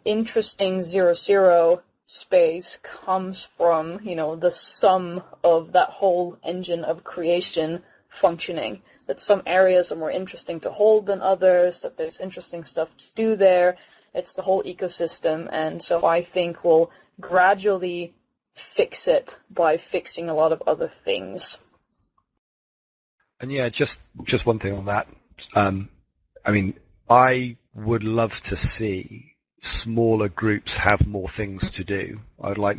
interesting 0-0 space comes from, the sum of that whole engine of creation functioning. That some areas are more interesting to hold than others, that there's interesting stuff to do there. It's the whole ecosystem, and so I think we'll gradually fix it by fixing a lot of other things. And yeah, just one thing on that. I would love to see smaller groups have more things to do. I would like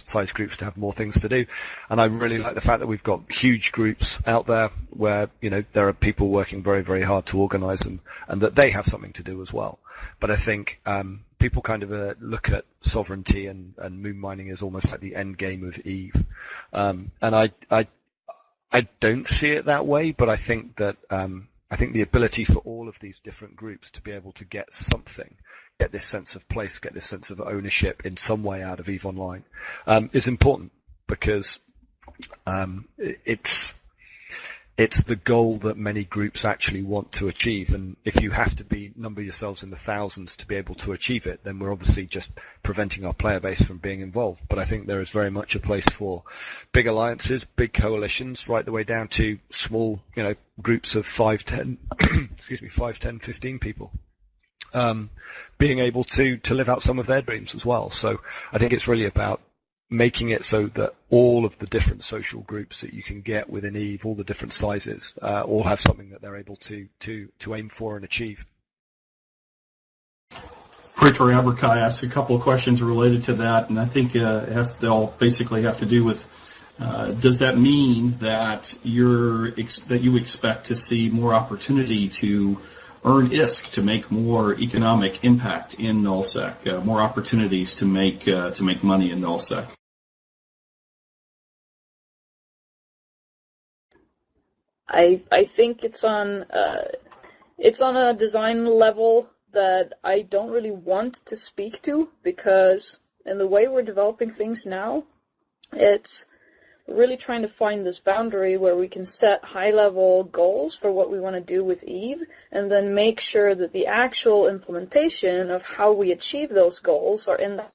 size groups to have more things to do. And I really like the fact that we've got huge groups out there where, there are people working very, very hard to organize them, and that they have something to do as well. But I think, people kind of look at sovereignty and moon mining as almost like the end game of EVE. And I don't see it that way, but I think that, I think the ability for all of these different groups to be able to get this sense of place, get this sense of ownership in some way out of EVE Online, is important, because it's the goal that many groups actually want to achieve. And if you have to number yourselves in the thousands to be able to achieve it, then we're obviously just preventing our player base from being involved. But I think there is very much a place for big alliances, big coalitions, right the way down to small, groups of 5, 10, 15 people, being able to live out some of their dreams as well. So I think it's really about making it so that all of the different social groups that you can get within EVE, all the different sizes, all have something that they're able to aim for and achieve. Pritchard Aberkai asked a couple of questions related to that, and I think they'll basically have to do with, does that mean that you expect to see more opportunity to earn ISK, to make more economic impact in nullsec, more opportunities to make money in nullsec? I think it's on a design level that I don't really want to speak to, because in the way we're developing things now, it's really trying to find this boundary where we can set high-level goals for what we want to do with EVE, and then make sure that the actual implementation of how we achieve those goals are in the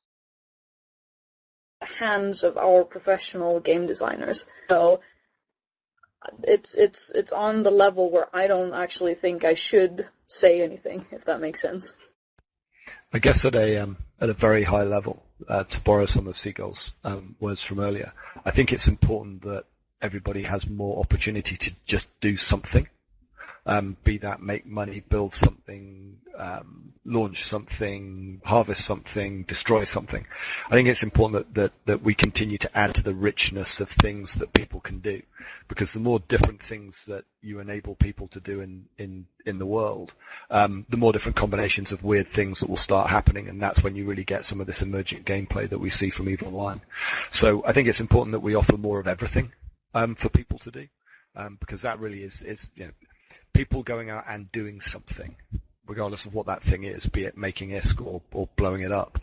hands of our professional game designers. So it's on the level where I don't actually think I should say anything, if that makes sense. I guess at a at a very high level, to borrow some of Seagull's words from earlier. I think it's important that everybody has more opportunity to just do something. Be that make money, build something, launch something, harvest something, destroy something. I think it's important that we continue to add to the richness of things that people can do, because the more different things that you enable people to do in the world, the more different combinations of weird things that will start happening, and that's when you really get some of this emergent gameplay that we see from EVE Online. So I think it's important that we offer more of everything for people to do, because that really is people going out and doing something, regardless of what that thing is, be it making ISK or blowing it up,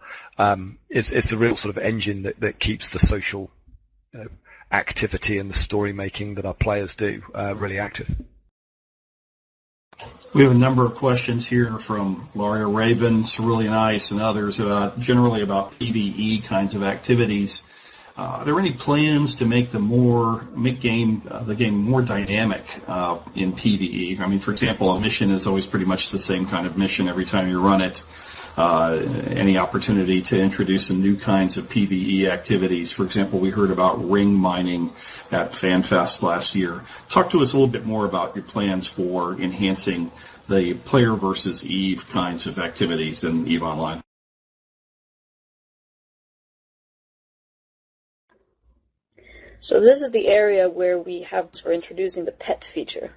is the real sort of engine that keeps the social activity and the story making that our players do really active. We have a number of questions here from Laria Raven, Cerulean Ice, and others generally about PvE kinds of activities. Are there any plans to make the game more dynamic in PvE? I mean, for example, a mission is always pretty much the same kind of mission every time you run it. Any opportunity to introduce some new kinds of PvE activities? For example, we heard about ring mining at FanFest last year. Talk to us a little bit more about your plans for enhancing the player versus EVE kinds of activities in EVE Online. So this is the area where we have for introducing the pet feature.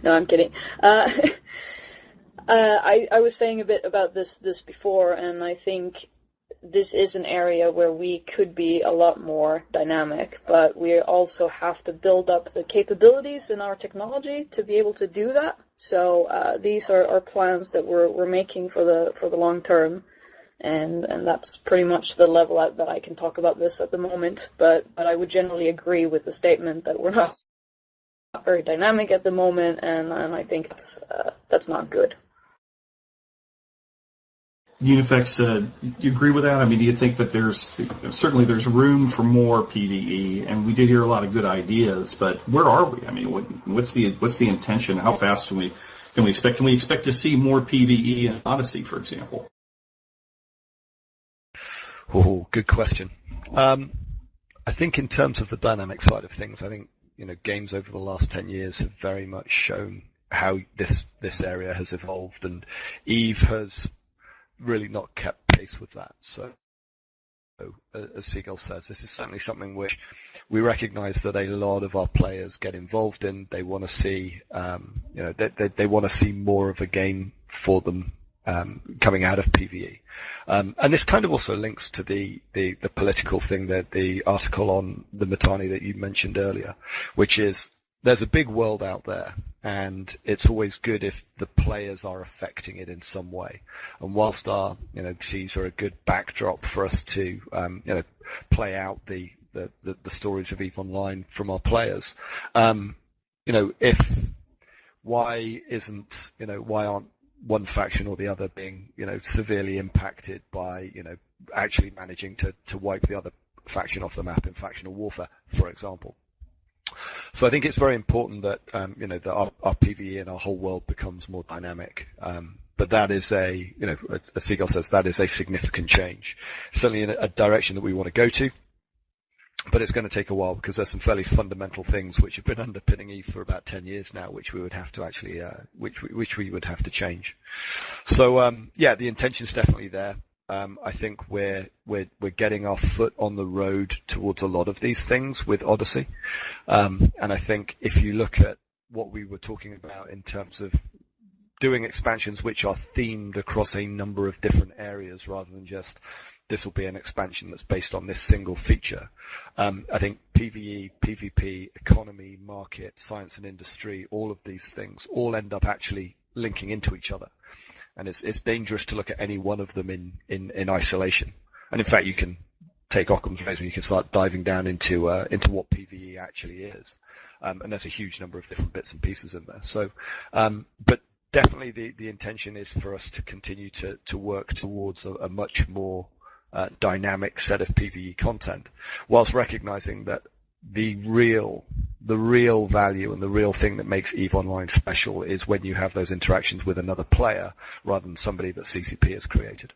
No, I'm kidding. I was saying a bit about this before, and I think this is an area where we could be a lot more dynamic, but we also have to build up the capabilities in our technology to be able to do that. So these are plans that we're making for the long term. And that's pretty much the level that I can talk about this at the moment. But I would generally agree with the statement that we're not very dynamic at the moment, and I think that's not good. Unifex, do you agree with that? I mean, do you think that there's room for more PvE, and we did hear a lot of good ideas, but where are we? I mean, what's the intention? How fast can we expect? Can we expect to see more PvE in Odyssey, for example? Oh, good question. I think in terms of the dynamic side of things, I think, games over the last 10 years have very much shown how this area has evolved, and EVE has really not kept pace with that. So, as Seagull says, this is certainly something which we recognize that a lot of our players get involved in. They want to see, they want to see more of a game for them coming out of PvE. And this kind of also links to the political thing, that the article on the Mittani that you mentioned earlier, which is there's a big world out there, and it's always good if the players are affecting it in some way. And whilst our, these are a good backdrop for us to, play out the stories of EVE Online from our players, why aren't one faction or the other being, severely impacted by, actually managing to wipe the other faction off the map in factional warfare, for example. So I think it's very important that, that our PvE and our whole world becomes more dynamic. But that is as Seagull says, that is a significant change. Certainly in a direction that we want to go to. But it's going to take a while, because there's some fairly fundamental things which have been underpinning EVE for about 10 years now, which we would have to actually, which we would have to change. So, the intention's definitely there. I think we're getting our foot on the road towards a lot of these things with Odyssey. And I think if you look at what we were talking about in terms of doing expansions which are themed across a number of different areas, rather than just this will be an expansion that's based on this single feature. I think PvE, PvP, economy, market, science and industry, all of these things all end up actually linking into each other. And it's dangerous to look at any one of them in isolation. And in fact, you can take Occam's razor and you can start diving down into what PvE actually is. And there's a huge number of different bits and pieces in there. So, but definitely the intention is for us to continue to work towards a much more dynamic set of PvE content, whilst recognizing that the real value and the real thing that makes EVE Online special is when you have those interactions with another player rather than somebody that CCP has created.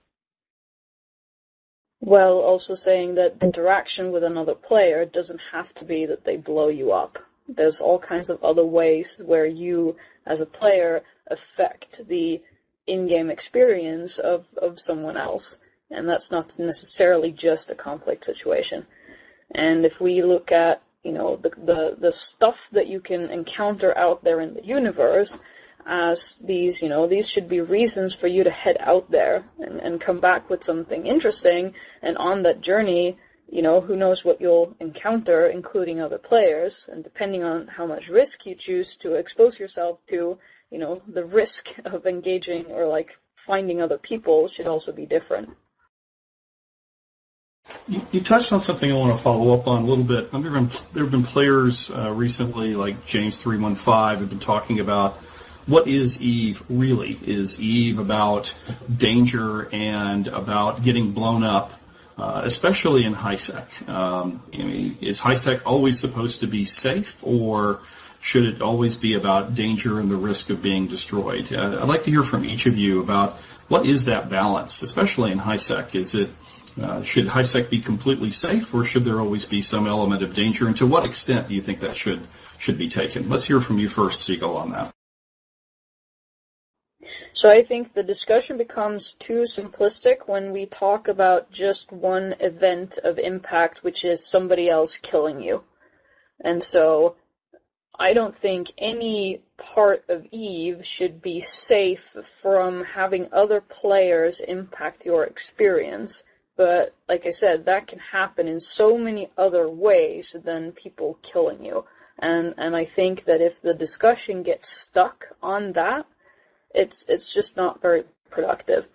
While also saying that interaction with another player doesn't have to be that they blow you up. There's all kinds of other ways where you, as a player, affect the in-game experience of someone else. And that's not necessarily just a conflict situation. And if we look at, the stuff that you can encounter out there in the universe as these should be reasons for you to head out there and come back with something interesting. And on that journey, who knows what you'll encounter, including other players. And depending on how much risk you choose to expose yourself to, the risk of engaging or finding other people should also be different. You touched on something I want to follow up on a little bit. There have been players recently, like James315, have been talking about what is EVE really? Is EVE about danger and about getting blown up, especially in high-sec? Is high-sec always supposed to be safe, or should it always be about danger and the risk of being destroyed? I'd like to hear from each of you about what is that balance, especially in high-sec. Is it should high-sec be completely safe, or should there always be some element of danger? And to what extent do you think that should be taken? Let's hear from you first, Seagull, on that. So I think the discussion becomes too simplistic when we talk about just one event of impact, which is somebody else killing you. And so I don't think any part of EVE should be safe from having other players impact your experience. But like I said, that can happen in so many other ways than people killing you. And I think that if the discussion gets stuck on that, it's just not very productive.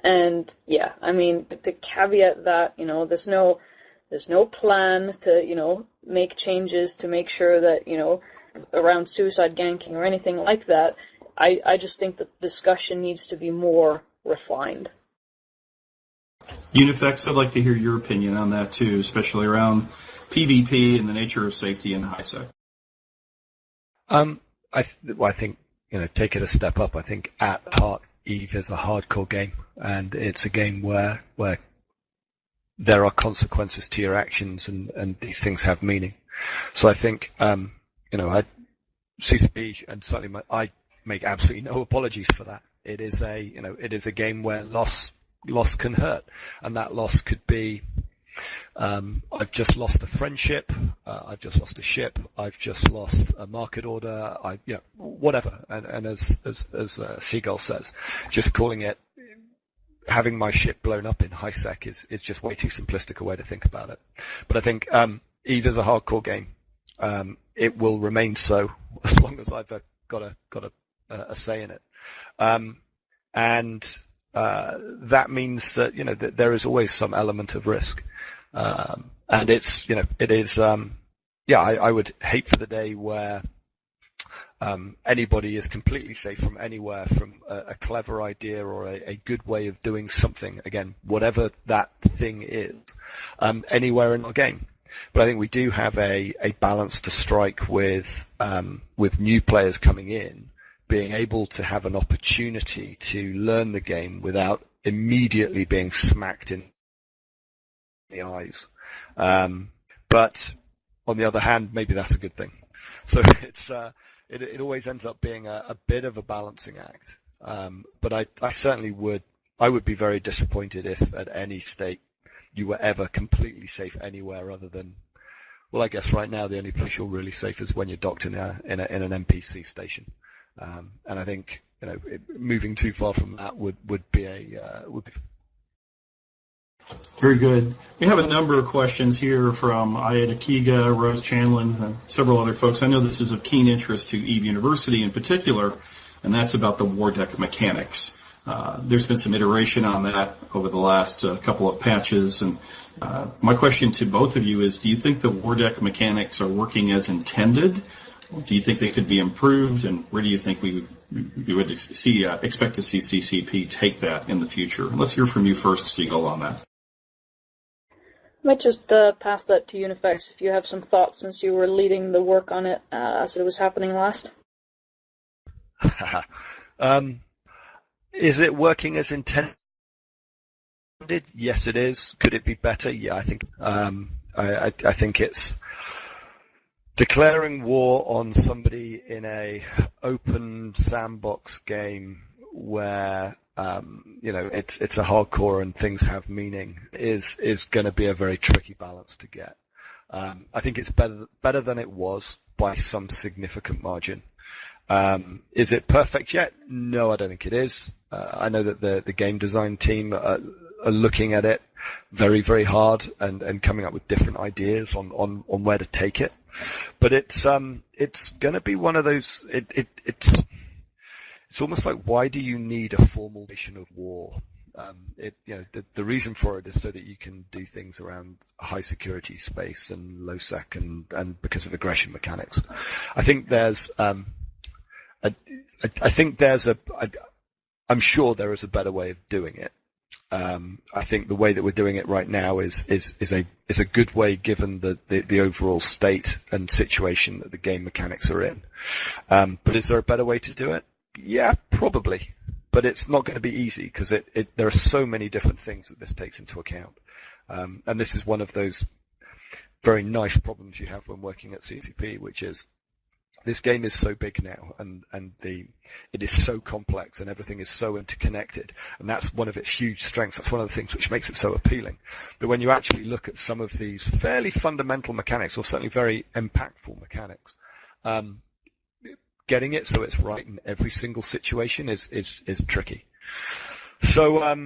And yeah, to caveat that, there's no plan to, make changes to make sure that, around suicide ganking or anything like that. I just think that the discussion needs to be more refined. Unifex, I'd like to hear your opinion on that too, especially around PvP and the nature of safety in high-sec. I think, take it a step up. I think at heart, EVE is a hardcore game, and it's a game where there are consequences to your actions, and these things have meaning. So I think, CCP, and certainly I make absolutely no apologies for that. It is a game where loss can hurt, and that loss could be, I've just lost a friendship, I've just lost a ship, I've just lost a market order, whatever. And as Seagull says, just calling it, having my ship blown up in high-sec is just way too simplistic a way to think about it. But I think, EVE is a hardcore game. It will remain so as long as I've got a say in it. That means that, that there is always some element of risk. And it's, it is, I would hate for the day where, anybody is completely safe from anywhere, from a clever idea or a good way of doing something, again, whatever that thing is, anywhere in our game. But I think we do have a balance to strike with new players coming in, being able to have an opportunity to learn the game without immediately being smacked in the eyes. But on the other hand, maybe that's a good thing. So it always ends up being a bit of a balancing act. But I certainly would be very disappointed if at any state you were ever completely safe anywhere other than, well, I guess right now the only place you're really safe is when you're docked in an NPC station. And I think, moving too far from that would be Very good. We have a number of questions here from Ayat Akiga, Rose Chanlin, and several other folks. I know this is of keen interest to EVE University in particular, and that's about the war deck mechanics. There's been some iteration on that over the last couple of patches, and my question to both of you is, do you think the war deck mechanics are working as intended? Do you think they could be improved, and where do you think we would expect to see CCP take that in the future? Let's hear from you first, Seagull, on that. I might just pass that to Unifex if you have some thoughts, since you were leading the work on it as it was happening last. Is it working as intended? grounded? Yes, it is. Could it be better? Yeah, I think. I think it's declaring war on somebody in a open sandbox game where it's a hardcore and things have meaning is going to be a very tricky balance to get. I think it's better than it was by some significant margin. Is it perfect yet? No, I don't think it is. I know that the game design team are looking at it very, very hard and coming up with different ideas on where to take it. But it's going to be one of those. It's almost like, why do you need a formal nation of war? The reason for it is so that you can do things around high security space and low sec and because of aggression mechanics. I think there's I'm sure there is a better way of doing it. I think the way that we're doing it right now is a good way given the overall state and situation that the game mechanics are in. But is there a better way to do it? Yeah, probably. But it's not going to be easy because there are so many different things that this takes into account. And this is one of those very nice problems you have when working at CCP, which is this game is so big now and it is so complex and everything is so interconnected, and that's one of its huge strengths. That's one of the things which makes it so appealing. But when you actually look at some of these fairly fundamental mechanics, or certainly very impactful mechanics, getting it so it's right in every single situation is tricky. So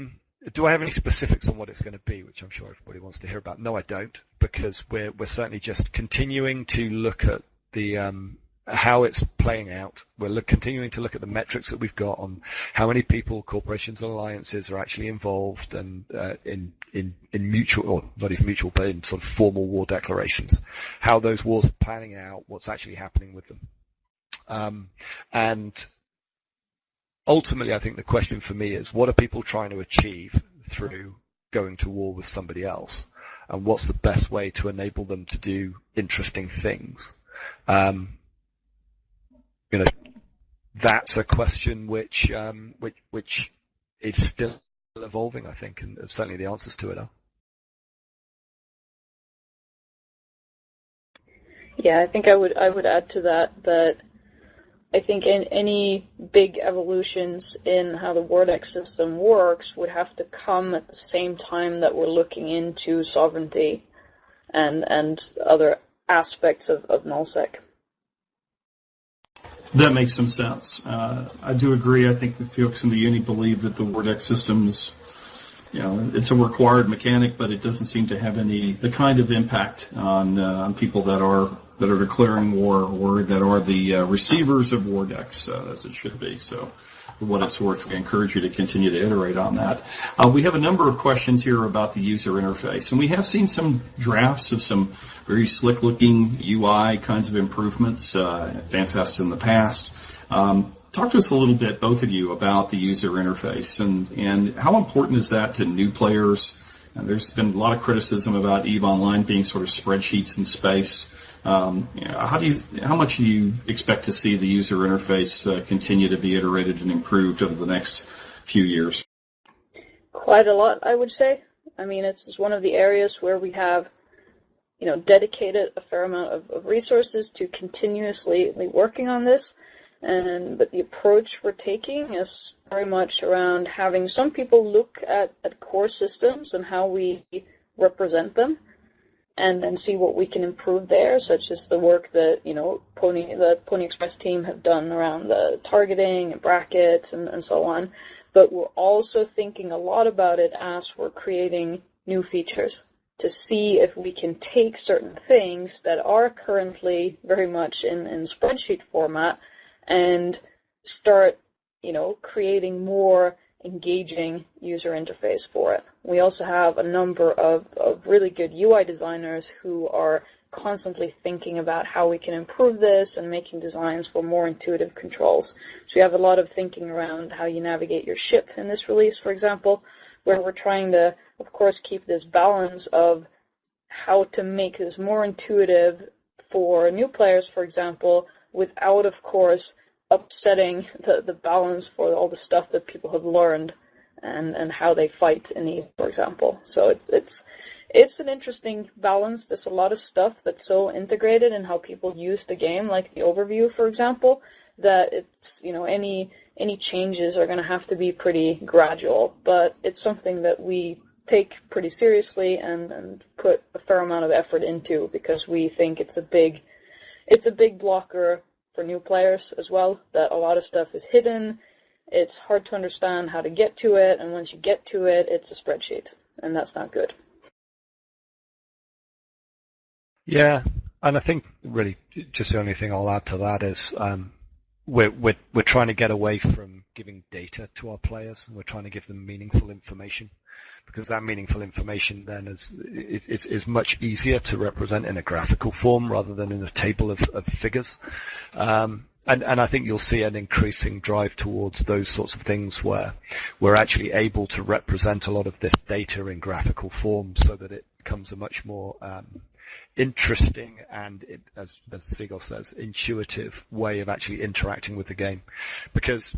do I have any specifics on what it's going to be, which I'm sure everybody wants to hear about? No, I don't, because we're certainly just continuing to look at the how it's playing out. We're continuing to look at the metrics that we've got on how many people, corporations, and alliances are actually involved and in mutual, or not even mutual, but in sort of formal war declarations. How those wars are planning out, what's actually happening with them. And ultimately, I think the question for me is, what are people trying to achieve through going to war with somebody else? And what's the best way to enable them to do interesting things? That's a question which is still evolving, I think, and certainly the answers to it are. Yeah, I think I would add to that I think in any big evolutions in how the Vortex system works would have to come at the same time that we're looking into sovereignty and other aspects of nullsec. That makes some sense. I do agree. I think the folks in the uni believe that the Vortex systems, it's a required mechanic, but it doesn't seem to have the kind of impact on people that are declaring war or that are the receivers of Vortex as it should be. So, for what it's worth, we encourage you to continue to iterate on that. We have a number of questions here about the user interface, and we have seen some drafts of some very slick-looking UI kinds of improvements at FanFest in the past. Talk to us a little bit, both of you, about the user interface and how important is that to new players? And there's been a lot of criticism about EVE Online being sort of spreadsheets in space. How much do you expect to see the user interface continue to be iterated and improved over the next few years? Quite a lot, I would say. I mean, it's one of the areas where we have, dedicated a fair amount of resources to continuously working on this. But the approach we're taking is very much around having some people look at core systems and how we represent them, and then see what we can improve there, such as the work that, the Pony Express team have done around the targeting and brackets and so on. But we're also thinking a lot about it as we're creating new features to see if we can take certain things that are currently very much in spreadsheet format and start, creating more engaging user interface for it. We also have a number of really good UI designers who are constantly thinking about how we can improve this and making designs for more intuitive controls. So we have a lot of thinking around how you navigate your ship in this release, for example, where we're trying to, of course, keep this balance of how to make this more intuitive for new players, for example, without, of course, upsetting the balance for all the stuff that people have learned and how they fight in EVE, for example. So it's an interesting balance. There's a lot of stuff that's so integrated in how people use the game, like the overview, for example, that it's, any changes are going to have to be pretty gradual, but it's something that we take pretty seriously and put a fair amount of effort into, because we think it's a big blocker for new players as well, that a lot of stuff is hidden. It's hard to understand how to get to it, and once you get to it, it's a spreadsheet, and that's not good. Yeah, and I think really just the only thing I'll add to that is we're trying to get away from giving data to our players, and we're trying to give them meaningful information, because that meaningful information then is much easier to represent in a graphical form rather than in a table of figures. And I think you'll see an increasing drive towards those sorts of things where we're actually able to represent a lot of this data in graphical form so that it becomes a much more interesting and, as Seagull says, intuitive way of actually interacting with the game. Because,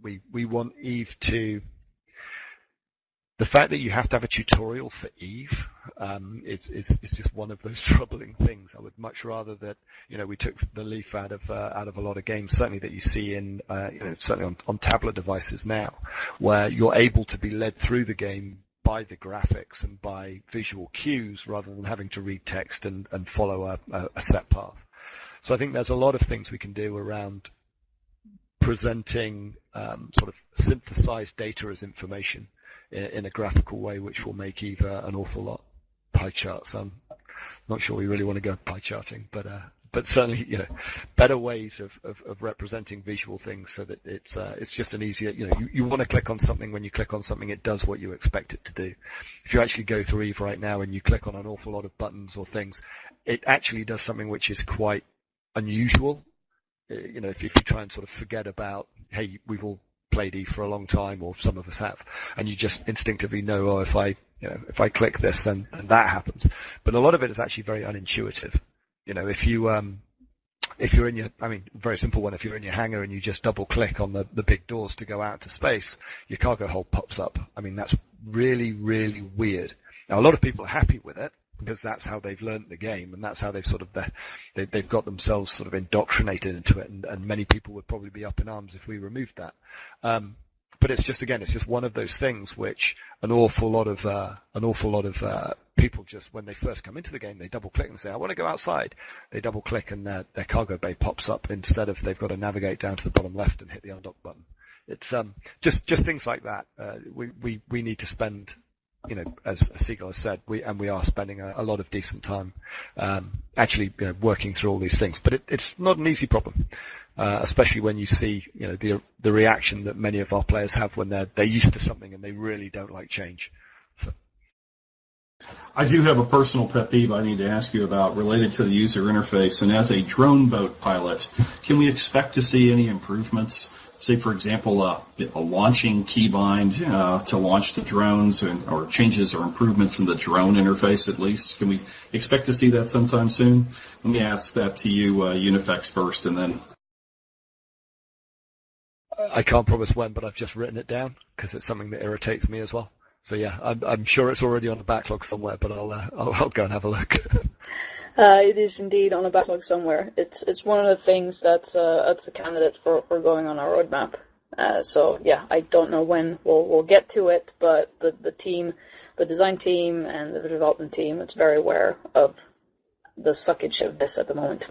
we want EVE to... The fact that you have to have a tutorial for EVE is just one of those troubling things. I would much rather that we took the leaf out of a lot of games, certainly that you see in certainly on tablet devices now, where you're able to be led through the game by the graphics and by visual cues rather than having to read text and follow a set path. So I think there's a lot of things we can do around presenting sort of synthesized data as information in a graphical way, which will make EVE an awful lot. Pie charts. I'm not sure we really want to go pie charting, but certainly, better ways of representing visual things so that it's just an easier, you want to click on something. When you click on something, it does what you expect it to do. If you actually go through EVE right now and you click on an awful lot of buttons or things, it actually does something which is quite unusual. If you try and sort of forget about, hey, we've all played EVE for a long time, or some of us have, and you just instinctively know, if I click this, then that happens. But a lot of it is actually very unintuitive. If you're in your, very simple one, if you're in your hangar and you just double click on the big doors to go out to space, your cargo hold pops up. That's really, really weird. Now, a lot of people are happy with it, because that's how they've learned the game, and that's how they've sort of they've got themselves sort of indoctrinated into it, and many people would probably be up in arms if we removed that. But it's just one of those things which an awful lot of people, just when they first come into the game, they double click and say, I want to go outside. They double click and their cargo bay pops up instead of they've got to navigate down to the bottom left and hit the undock button. It's just things like that. We need to spend, as Seagull has said, we are spending a lot of decent time actually working through all these things. But it's not an easy problem, especially when you see the reaction that many of our players have when they're used to something and they really don't like change. So. I do have a personal pet peeve I need to ask you about related to the user interface. And as a drone boat pilot, can we expect to see any improvements? Say, for example, a launching keybind to launch the drones, or changes or improvements in the drone interface at least. Can we expect to see that sometime soon? Let me ask that to you, Unifex, first, and then... I can't promise when, but I've just written it down because it's something that irritates me as well. So yeah, I'm sure it's already on the backlog somewhere, but I'll go and have a look. It is indeed on a backlog somewhere. It's one of the things that's a candidate for going on our roadmap. So yeah, I don't know when we'll get to it, but the team, the design team and the development team, it's very aware of the suckage of this at the moment.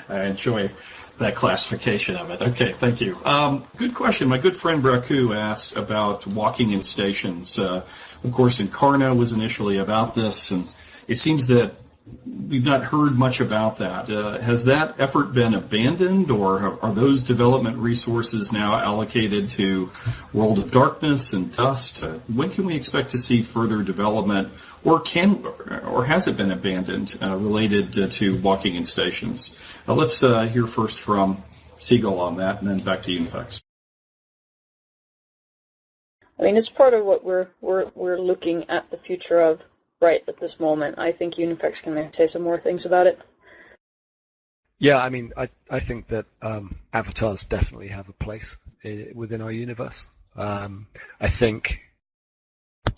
I enjoy that classification of it. Okay, thank you. Good question. My good friend Braku asked about walking in stations. Of course, Incarna was initially about this, and it seems that we've not heard much about that. Has that effort been abandoned, or are those development resources now allocated to World of Darkness and Dust? When can we expect to see further development, or has it been abandoned related to walking in stations? Let's hear first from Seagull on that, and then back to Unifex. It's part of what we're looking at the future of right at this moment. I think Unifex can maybe say some more things about it. Yeah, I think that avatars definitely have a place within our universe. I think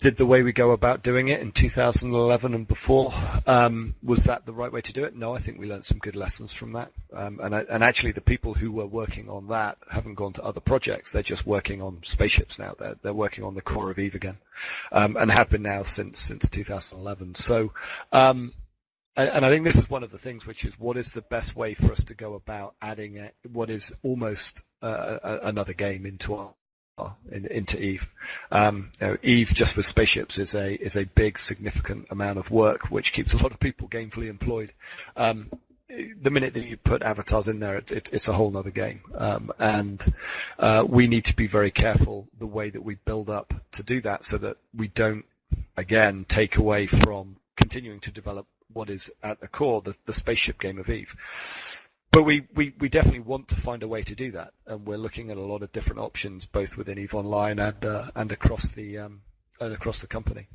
the way we go about doing it in 2011 and before, was that the right way to do it? No, I think we learned some good lessons from that. And actually the people who were working on that haven't gone to other projects. They're just working on spaceships now. They're working on the core of EVE again, and have been now since 2011. So, and I think this is one of the things, which is what is the best way for us to go about adding what is almost another game into EVE. EVE just with spaceships is a big, significant amount of work, which keeps a lot of people gainfully employed. The minute that you put avatars in there, it's a whole other game. And we need to be very careful the way that we build up to do that, so that we don't, again, take away from continuing to develop what is at the core, the spaceship game of EVE. But we definitely want to find a way to do that, and we're looking at a lot of different options, both within EVE Online and across the company.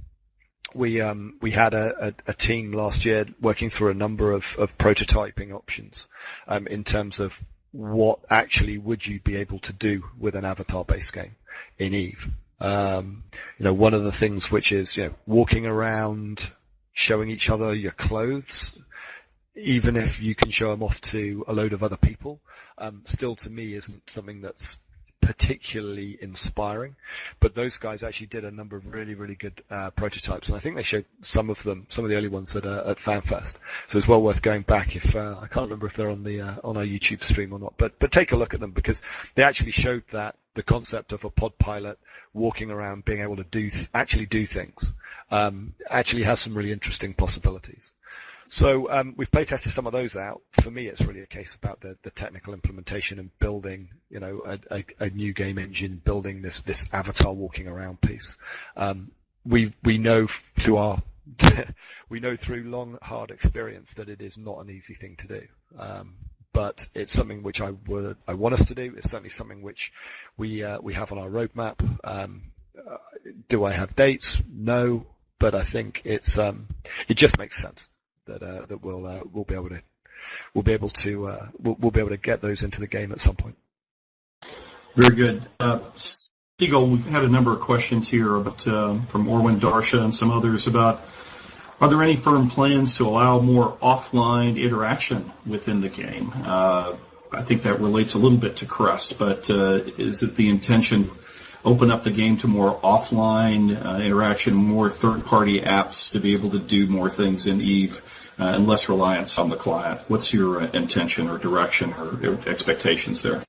We had a team last year working through a number of prototyping options, in terms of what actually would you be able to do with an avatar-based game in EVE. One of the things which is, walking around, showing each other your clothes, even if you can show them off to a load of other people, still to me isn't something that's particularly inspiring. But those guys actually did a number of really, really good prototypes, and I think they showed some of the early ones at FanFest. So it's well worth going back. If I can't remember if they're on our YouTube stream or not, but take a look at them, because they actually showed that the concept of a pod pilot walking around, being able to actually do things, actually has some really interesting possibilities. So we've play tested some of those out. For me, it's really a case about the technical implementation and building, a new game engine, building this avatar walking around piece. We know through through long, hard experience that it is not an easy thing to do. But it's something which I want us to do. It's certainly something which we have on our roadmap. Do I have dates? No, but I think it just makes sense that we'll be able to get those into the game at some point. Very good. Seagull, we've had a number of questions here about, from Orwin Darsha and some others about, are there any firm plans to allow more offline interaction within the game? I think that relates a little bit to Crest, but is it the intention open up the game to more offline interaction, more third-party apps to be able to do more things in EVE, and less reliance on the client? What's your intention or direction or expectations there?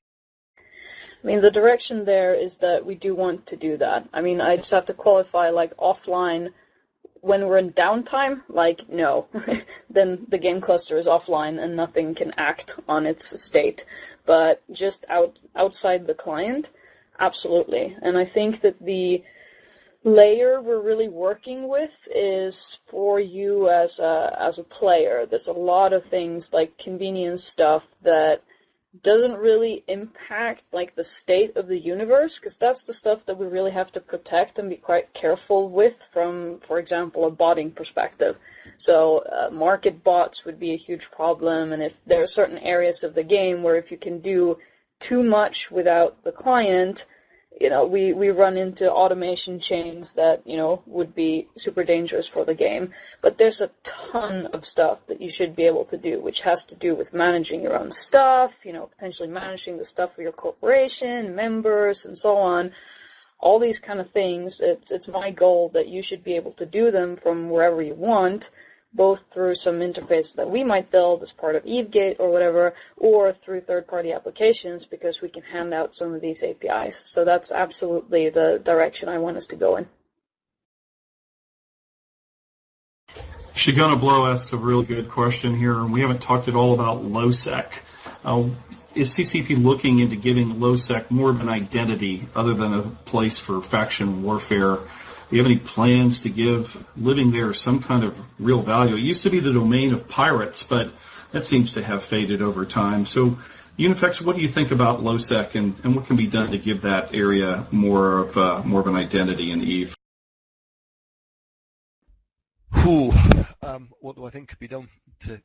I mean, the direction there is that we do want to do that. I mean, I just have to qualify, offline, when we're in downtime, no. Then the game cluster is offline and nothing can act on its state. But just outside the client, absolutely. And I think that the layer we're really working with is for you as a player. There's a lot of things like convenience stuff that doesn't really impact the state of the universe, because that's the stuff that we really have to protect and be quite careful with from, for example, a botting perspective. So market bots would be a huge problem, and if there are certain areas of the game where if you can do too much without the client, we run into automation chains that, would be super dangerous for the game. But there's a ton of stuff that you should be able to do, which has to do with managing your own stuff, potentially managing the stuff for your corporation, members, and so on. All these kind of things, it's my goal that you should be able to do them from wherever you want, both through some interface that we might build as part of EveGate or whatever, or through third-party applications, because we can hand out some of these APIs. So that's absolutely the direction I want us to go in. Shigonna Blow asks a real good question here, and we haven't talked at all about LowSec. Is CCP looking into giving LowSec more of an identity other than a place for faction warfare? Do you have any plans to give living there some kind of real value? It used to be the domain of pirates, but that seems to have faded over time. So, Unifex, what do you think about LowSec, and what can be done to give that area more of an identity in EVE? What do I think could be done to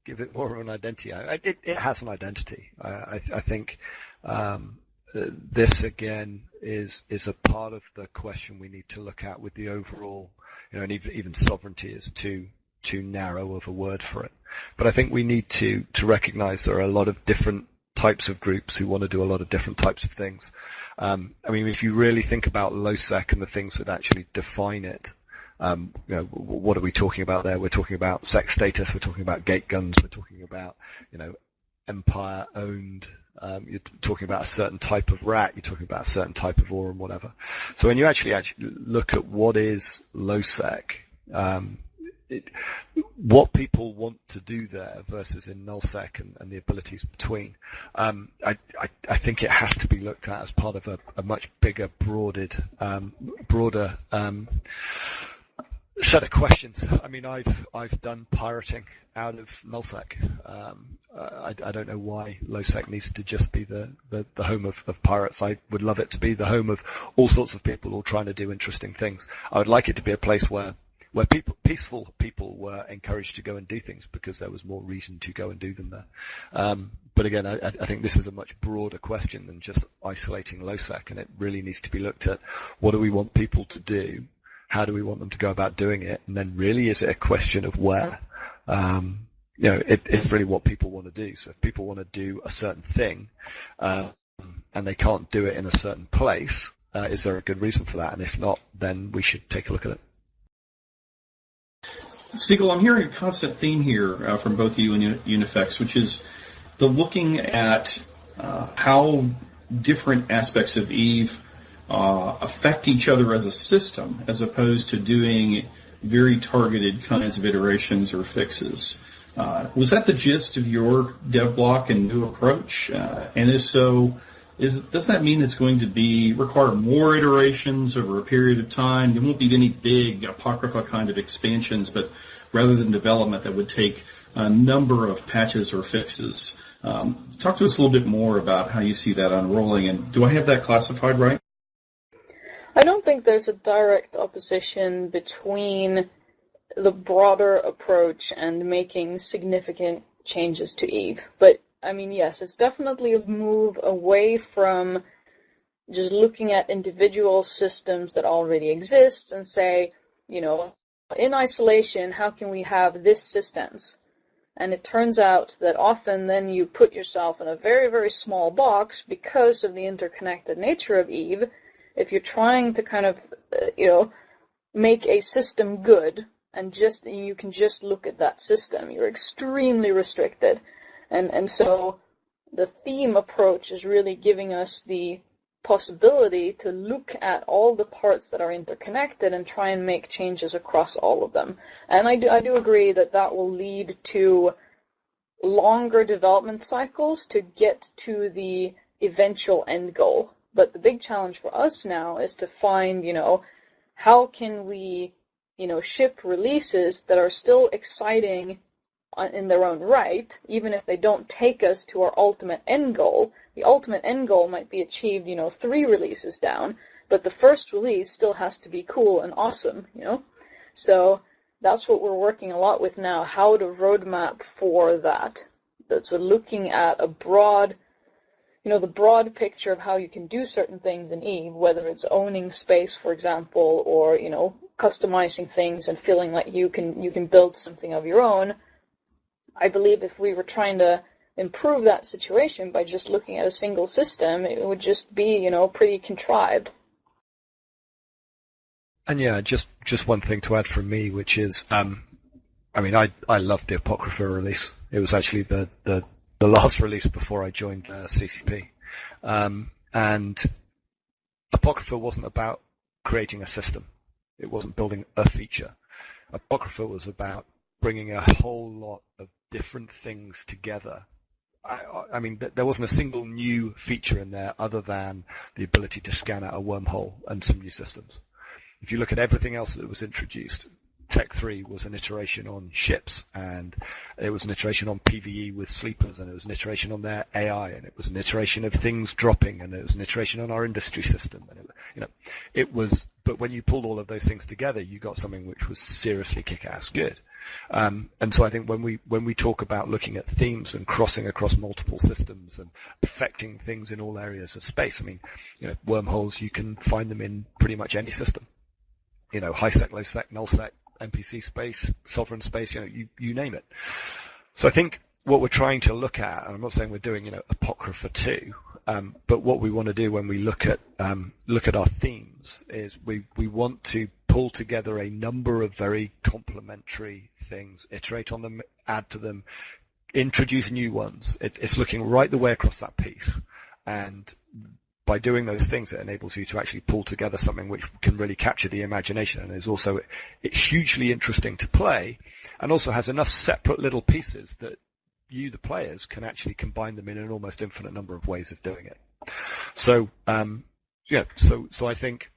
give it more of an identity? It has an identity. I think this again is a part of the question we need to look at with the overall, and even sovereignty is too narrow of a word for it. But I think we need to recognize there are a lot of different types of groups who want to do a lot of different types of things. If you really think about LowSec and the things that actually define it, what are we talking about there? We're talking about sex status, we're talking about gate guns, we're talking about, empire owned, you're talking about a certain type of rat, you're talking about a certain type of ore and whatever. So when you actually look at what is LowSec, what people want to do there versus in nullsec and the abilities between, I think it has to be looked at as part of a much bigger, broader set of questions. I've done pirating out of nullsec. I don't know why lowsec needs to just be the home of pirates. I would love it to be the home of all sorts of people all trying to do interesting things. I would like it to be a place where peaceful people were encouraged to go and do things because there was more reason to go and do them there. But again, I think this is a much broader question than just isolating lowsec, and it really needs to be looked at. What do we want people to do? How do we want them to go about doing it? And then really, is it a question of where? It's really what people want to do. So if people want to do a certain thing, and they can't do it in a certain place, is there a good reason for that? And if not, then we should take a look at it. Seagull, I'm hearing a constant theme here from both you and Unifex, which is the looking at how different aspects of Eve affect each other as a system, as opposed to doing very targeted kinds of iterations or fixes. Was that the gist of your dev block and new approach? And if so, does that mean it's going to require more iterations over a period of time? There won't be any big Apocrypha kind of expansions, but rather than development that would take a number of patches or fixes. Talk to us a little bit more about how you see that unrolling, and do I have that classified right? I don't think there's a direct opposition between the broader approach and making significant changes to Eve. But, yes, it's definitely a move away from just looking at individual systems that already exist and say, in isolation, how can we have this systems? And it turns out that often then you put yourself in a very, very small box because of the interconnected nature of Eve. If you're trying to kind of, make a system good and you can just look at that system, you're extremely restricted. And so the theme approach is really giving us the possibility to look at all the parts that are interconnected and try and make changes across all of them. And I do agree that will lead to longer development cycles to get to the eventual end goal. But the big challenge for us now is to find, how can we, ship releases that are still exciting in their own right, even if they don't take us to our ultimate end goal. The ultimate end goal might be achieved, 3 releases down, but the first release still has to be cool and awesome, So that's what we're working a lot with now, how to roadmap for that. So looking at a broad, the broad picture of how you can do certain things in Eve, whether it's owning space, for example, or, customizing things and feeling like you can build something of your own. I believe if we were trying to improve that situation by just looking at a single system, it would just be, pretty contrived. And yeah, just one thing to add from me, which is, I loved the Apocrypha release. It was actually the last release before I joined CCP. And Apocrypha wasn't about creating a system. It wasn't building a feature. Apocrypha was about bringing a whole lot of different things together. There wasn't a single new feature in there other than the ability to scan out a wormhole and some new systems. If you look at everything else that was introduced, Tech 3 was an iteration on ships, and it was an iteration on PvE with sleepers, and it was an iteration on their AI, and it was an iteration of things dropping, and it was an iteration on our industry system. And but when you pulled all of those things together, you got something which was seriously kick-ass good. And so I think when we talk about looking at themes and crossing across multiple systems and affecting things in all areas of space, I mean, wormholes, you can find them in pretty much any system. High sec, low sec, null sec, NPC space, sovereign space, you name it. So I think what we're trying to look at, and I'm not saying we're doing, Apocrypha 2, but what we want to do when we look at our themes is we want to pull together a number of very complementary things, iterate on them, add to them, introduce new ones. It's looking right the way across that piece. And by doing those things, it enables you to actually pull together something which can really capture the imagination, and it's hugely interesting to play, and also has enough separate little pieces that you, the players, can actually combine them in an almost infinite number of ways of doing it. So, so I think,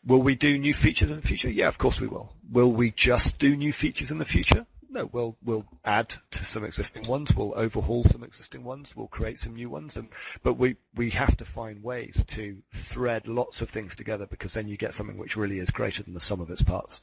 will we do new features in the future? Yeah, of course we will. Will we just do new features in the future? No, we'll add to some existing ones. We'll overhaul some existing ones. We'll create some new ones. But we have to find ways to thread lots of things together, because then you get something which really is greater than the sum of its parts.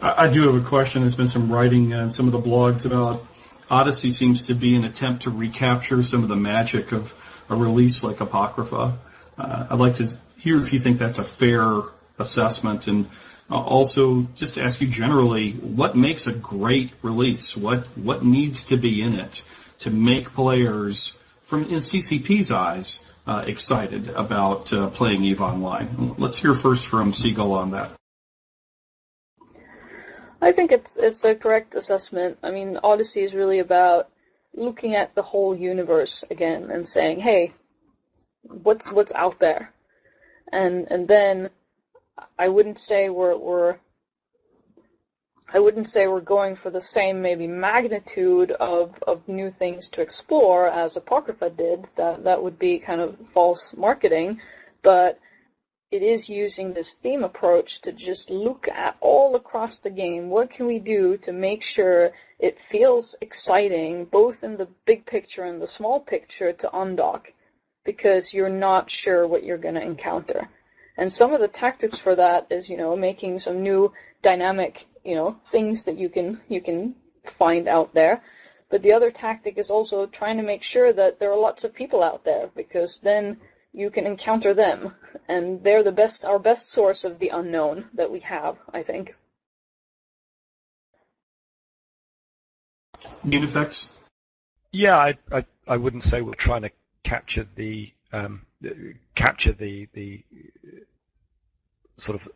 I do have a question. There's been some writing on some of the blogs about Odyssey seems to be an attempt to recapture some of the magic of a release like Apocrypha. I'd like to hear if you think that's a fair assessment, and also just to ask you generally, what makes a great release? What needs to be in it to make players, in CCP's eyes, excited about playing EVE Online? Let's hear first from Seagull on that. I think it's a correct assessment. I mean, Odyssey is really about looking at the whole universe again and saying, hey, what's out there? And then I wouldn't say we're going for the same maybe magnitude of new things to explore as Apocrypha did. That would be kind of false marketing, but it is using this theme approach to just look at all across the game. What can we do to make sure it feels exciting, both in the big picture and the small picture, to undock, because you're not sure what you're going to encounter. And some of the tactics for that is, making some new dynamic, things that you can find out there. But the other tactic is also trying to make sure that there are lots of people out there, because then you can encounter them, and they're our best source of the unknown that we have, I think. Unifex? Yeah, I wouldn't say we're trying to capture the sort of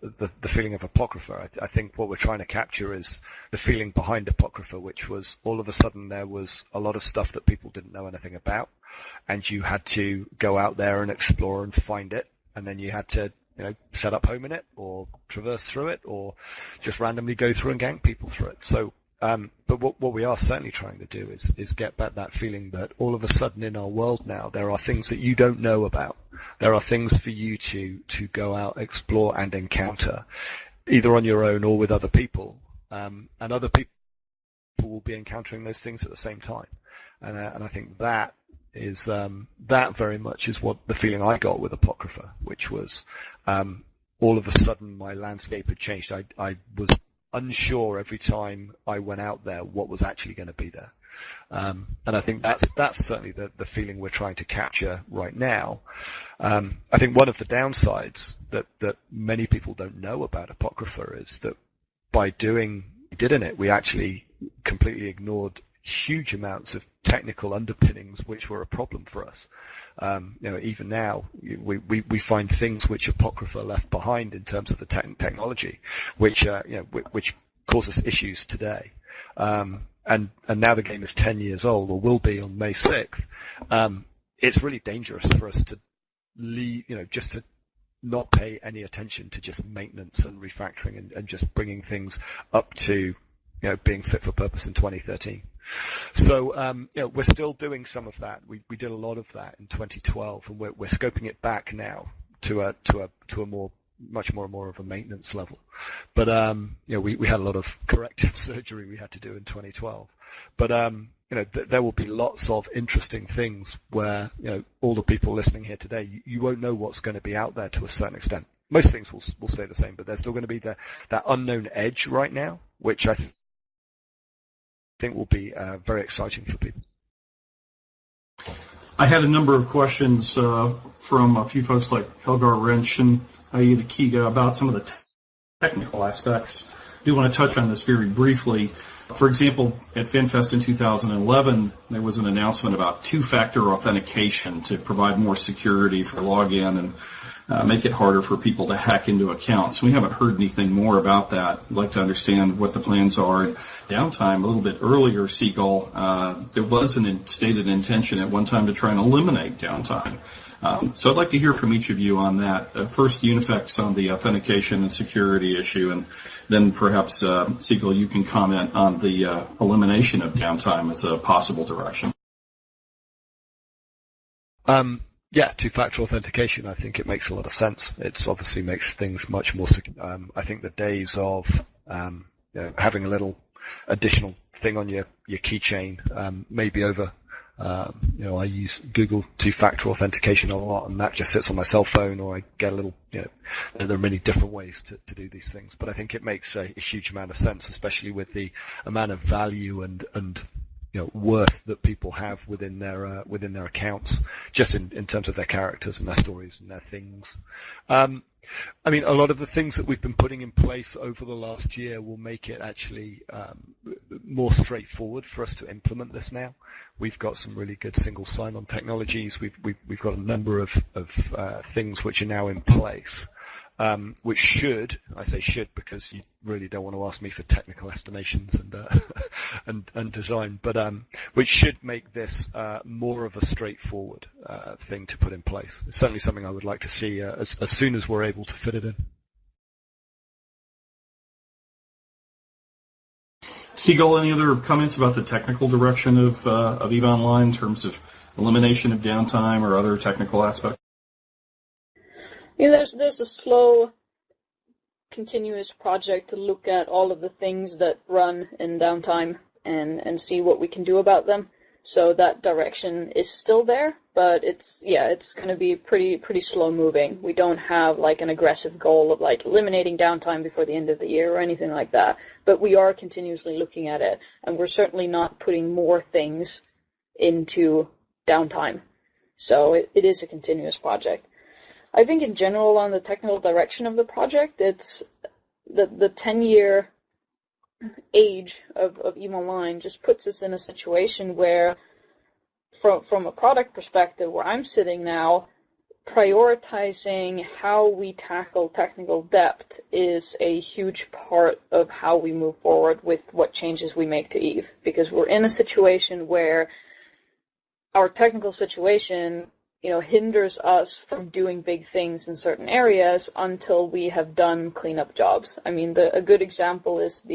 the feeling of Apocrypha. I think what we're trying to capture is the feeling behind Apocrypha, which was all of a sudden there was a lot of stuff that people didn't know anything about, and you had to go out there and explore and find it, and then you had to set up home in it, or traverse through it, or just randomly go through and gank people through it. So but what we are certainly trying to do is get back that feeling that all of a sudden in our world now, there are things that you don't know about. There are things for you to go out, explore, and encounter, either on your own or with other people. And other people will be encountering those things at the same time. And I think that is, that very much is what the feeling I got with Apocrypha, which was, all of a sudden my landscape had changed. I was unsure every time I went out there what was actually going to be there. And I think that's certainly the feeling we're trying to capture right now. I think one of the downsides that many people don't know about Apocrypha is that by doing it, we actually completely ignored huge amounts of technical underpinnings which were a problem for us. Even now, we find things which Apocrypha left behind in terms of the technology, which cause us issues today. And now the game is 10 years old, or will be on May 6th. It's really dangerous for us to leave, just to not pay any attention to just maintenance and refactoring and just bringing things up to, being fit for purpose in 2013. So, we're still doing some of that. We did a lot of that in 2012, and we're scoping it back now to a more much more and more of a maintenance level. But we had a lot of corrective surgery we had to do in 2012. But there will be lots of interesting things where all the people listening here today, you won't know what's going to be out there to a certain extent. Most things will stay the same, but there's still going to be that unknown edge right now, which I think will be very exciting for people. I had a number of questions from a few folks like Helgar Wrench and Aida Kiga about some of the technical aspects. I do want to touch on this very briefly. For example, at FanFest in 2011, there was an announcement about two-factor authentication to provide more security for login and make it harder for people to hack into accounts. We haven't heard anything more about that. I'd like to understand what the plans are. Downtime, a little bit earlier, Seagull, there was an stated intention at one time to try and eliminate downtime. So I'd like to hear from each of you on that. First, Unifex on the authentication and security issue, and then perhaps, Seagull, you can comment on the elimination of downtime as a possible direction. Yeah, two-factor authentication, I think it makes a lot of sense. It obviously makes things much more secure. I think the days of having a little additional thing on your keychain may be over. I use Google two-factor authentication a lot, and that just sits on my cell phone, or I get a little, there are many different ways to do these things. But I think it makes a huge amount of sense, especially with the amount of value and worth that people have within their accounts, just in terms of their characters and their stories and their things. A lot of the things that we've been putting in place over the last year will make it actually more straightforward for us to implement this now. We've got some really good single sign-on technologies. We've got a number of things which are now in place. Which should, I say should because you really don't want to ask me for technical estimations and design, but which should make this more of a straightforward thing to put in place. It's certainly something I would like to see as soon as we're able to fit it in. Seagull, any other comments about the technical direction of EVE Online in terms of elimination of downtime or other technical aspects? There's a slow, continuous project to look at all of the things that run in downtime and see what we can do about them. So that direction is still there, but it's going to be pretty slow moving. We don't have like an aggressive goal of like eliminating downtime before the end of the year or anything like that. But we are continuously looking at it, and we're certainly not putting more things into downtime. So it is a continuous project. I think in general on the technical direction of the project, it's the 10-year age of EVE Online just puts us in a situation where, from a product perspective, where I'm sitting now, prioritizing how we tackle technical debt is a huge part of how we move forward with what changes we make to EVE. Because we're in a situation where our technical situation hinders us from doing big things in certain areas until we have done cleanup jobs. A good example is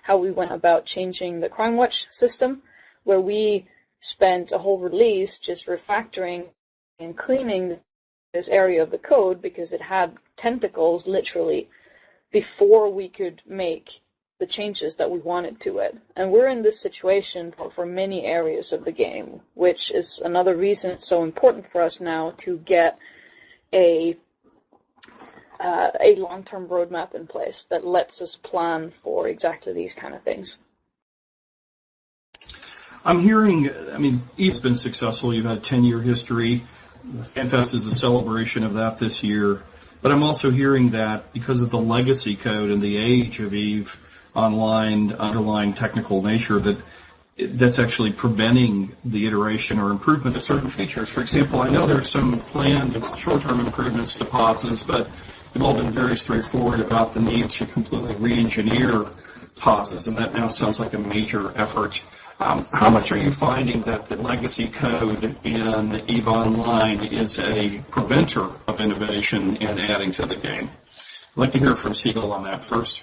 how we went about changing the Crime Watch system, where we spent a whole release just refactoring and cleaning this area of the code because it had tentacles literally before we could make the changes that we wanted to it. And we're in this situation for many areas of the game, which is another reason it's so important for us now to get a long-term roadmap in place that lets us plan for exactly these kind of things. I'm hearing, EVE's been successful. You've had a 10-year history. FanFest is a celebration of that this year. But I'm also hearing that because of the legacy code and the age of EVE Online, underlying technical nature, that's actually preventing the iteration or improvement of certain features. For example, I know there's some planned short-term improvements to POSs, but they've all been very straightforward about the need to completely re-engineer POSs, and that now sounds like a major effort. How much are you finding that the legacy code in EVE Online is a preventer of innovation and adding to the game? I'd like to hear from Seagull on that first.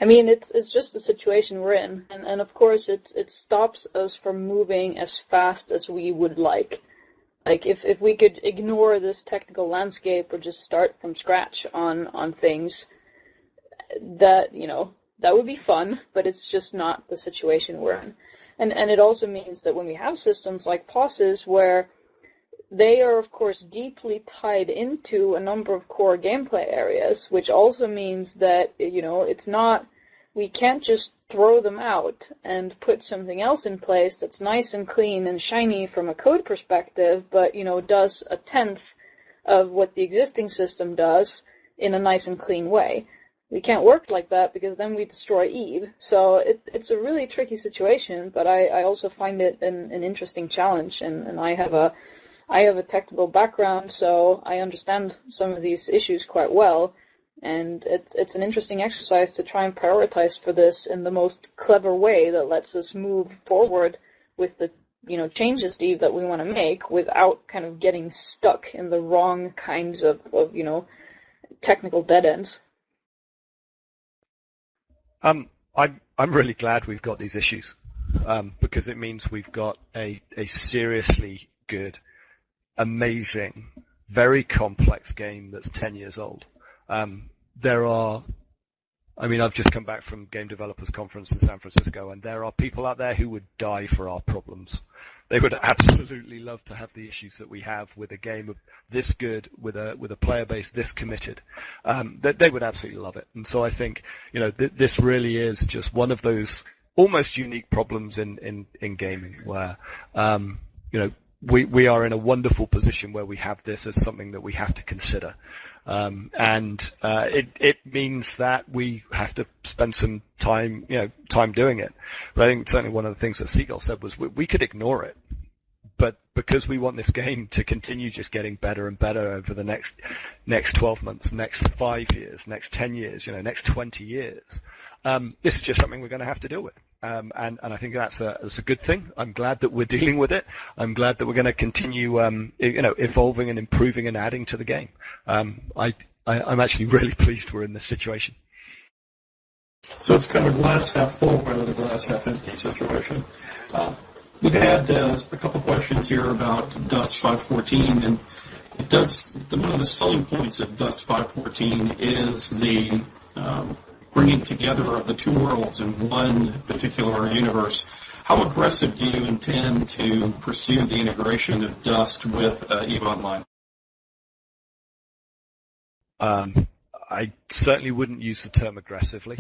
It's just the situation we're in, and of course it stops us from moving as fast as we would like. Like, if we could ignore this technical landscape or just start from scratch on things, that, that would be fun, but it's just not the situation we're in. And it also means that when we have systems like POSes where they are, of course, deeply tied into a number of core gameplay areas, which also means that, it's not, we can't just throw them out and put something else in place that's nice and clean and shiny from a code perspective, but, does a tenth of what the existing system does in a nice and clean way. We can't work like that because then we destroy Eve. So it's a really tricky situation, but I also find it an interesting challenge, and I have a technical background, so I understand some of these issues quite well, and it's an interesting exercise to try and prioritize for this in the most clever way that lets us move forward with the changes to Eve that we want to make without kind of getting stuck in the wrong kinds of technical dead ends. I'm really glad we've got these issues, because it means we've got a seriously good, amazing, very complex game that's 10 years old. I've just come back from Game Developers Conference in San Francisco, and there are people out there who would die for our problems. They would absolutely love to have the issues that we have with a game of this good, with a player base this committed. They would absolutely love it. And so I think, this really is just one of those almost unique problems in gaming where, we are in a wonderful position where we have this as something that we have to consider. It means that we have to spend some time doing it. But I think certainly one of the things that Seagull said was we could ignore it. But because we want this game to continue just getting better and better over the next 12 months, next 5 years, next 10 years, next 20 years, this is just something we're going to have to deal with. And I think that's a good thing. I'm glad that we're dealing with it. I'm glad that we're going to continue, evolving and improving and adding to the game. I'm actually really pleased we're in this situation. So it's kind of a glass half full rather than a glass half empty situation. We've had a couple questions here about Dust 514, and one of the selling points of Dust 514 is the bringing together of the two worlds in one particular universe. How aggressive do you intend to pursue the integration of Dust with EVE Online? I certainly wouldn't use the term aggressively.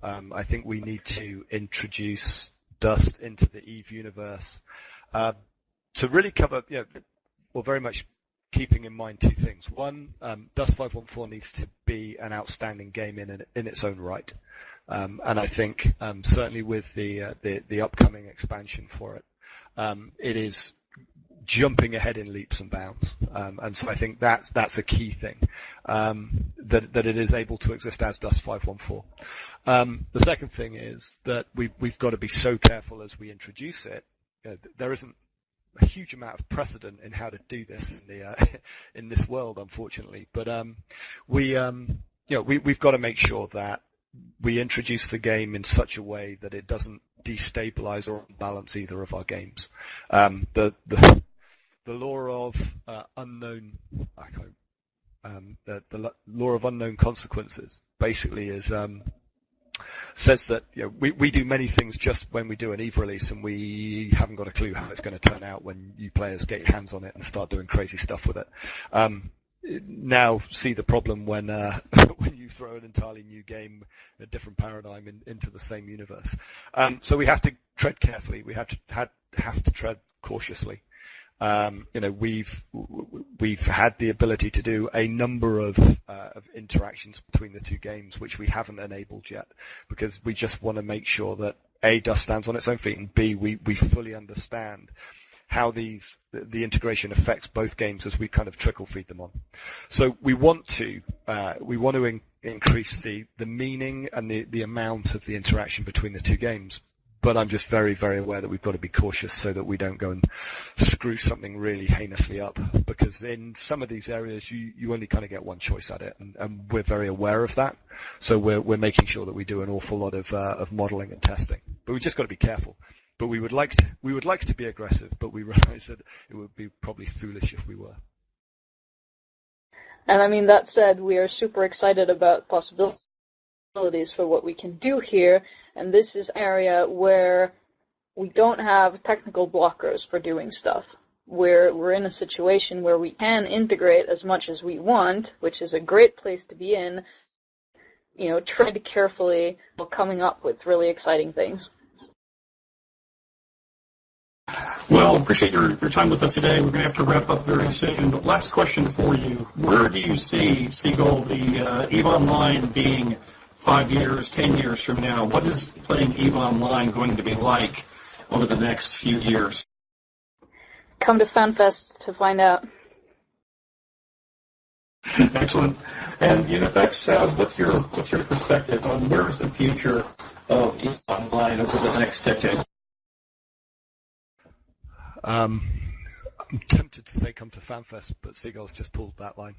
I think we need to introduce Dust into the EVE universe to really cover, very much keeping in mind two things. One, Dust 514 needs to be an outstanding game in its own right, and I think certainly with the upcoming expansion for it, it is jumping ahead in leaps and bounds, and so I think that's a key thing, that it is able to exist as Dust 514. The second thing is that we've got to be so careful as we introduce it. There isn't a huge amount of precedent in how to do this in this world, unfortunately. But we've got to make sure that we introduce the game in such a way that it doesn't destabilize or unbalance either of our games. The law of unknown, the law of unknown consequences basically is says that we do many things just when we do an EVE release, and we haven't got a clue how it's going to turn out when you players get your hands on it and start doing crazy stuff with it. Now see the problem when when you throw an entirely new game, a different paradigm into the same universe. So we have to tread carefully. We have to tread cautiously. We've had the ability to do a number of interactions between the two games, which we haven't enabled yet, because we just want to make sure that A, Dust stands on its own feet, and B, we fully understand how the integration affects both games as we kind of trickle feed them on. So we want to increase the meaning and the amount of the interaction between the two games. But I'm just very, very aware that we've got to be cautious so that we don't go and screw something really heinously up. Because in some of these areas, you only kind of get one choice at it, and we're very aware of that. So we're making sure that we do an awful lot of modeling and testing. But we've just got to be careful. But we would like to be aggressive, but we realize that it would be probably foolish if we were. And I mean, that said, we are super excited about possibilities for what we can do here, and this is an area where we don't have technical blockers for doing stuff. We're in a situation where we can integrate as much as we want, which is a great place to be in, you know, trying to carefully while coming up with really exciting things. Well, appreciate your time with us today. We're going to have to wrap up very soon. But last question for you. Where do you see, Seagull, the EVE Online being 5 years, 10 years from now? What is playing EVE Online going to be like over the next few years? Come to FanFest to find out. Excellent. And Unifex, what's your perspective on where is the future of EVE Online over the next decade? I'm tempted to say come to FanFest, but Seagull's just pulled that line.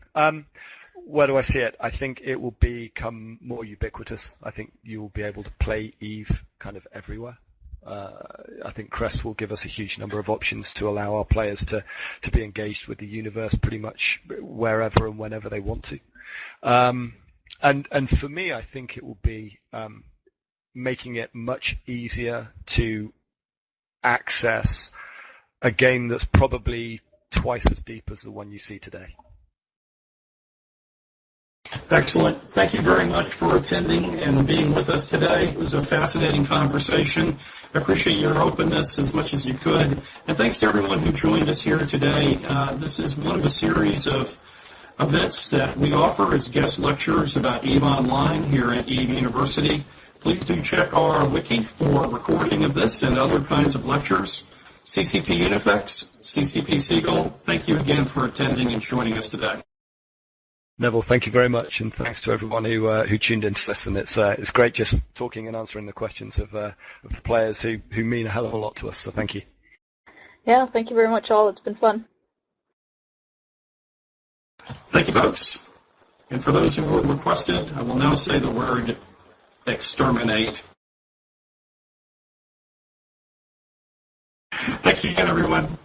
Where do I see it? I think it will become more ubiquitous. I think you will be able to play EVE kind of everywhere. I think Crest will give us a huge number of options to allow our players to be engaged with the universe pretty much wherever and whenever they want to. And for me, I think it will be making it much easier to access a game that's probably twice as deep as the one you see today. Excellent. Thank you very much for attending and being with us today. It was a fascinating conversation. I appreciate your openness as much as you could. And thanks to everyone who joined us here today. This is one of a series of events that we offer as guest lectures about EVE Online here at EVE University. Please do check our wiki for recording of this and other kinds of lectures. CCP Unifex, CCP Seagull, thank you again for attending and joining us today. Neville, thank you very much, and thanks to everyone who tuned in to listen. It's great just talking and answering the questions of the players who mean a hell of a lot to us. So thank you. Yeah, thank you very much, all. It's been fun. Thank you, folks. And for those who have requested, I will now say the word exterminate. Thanks again, everyone.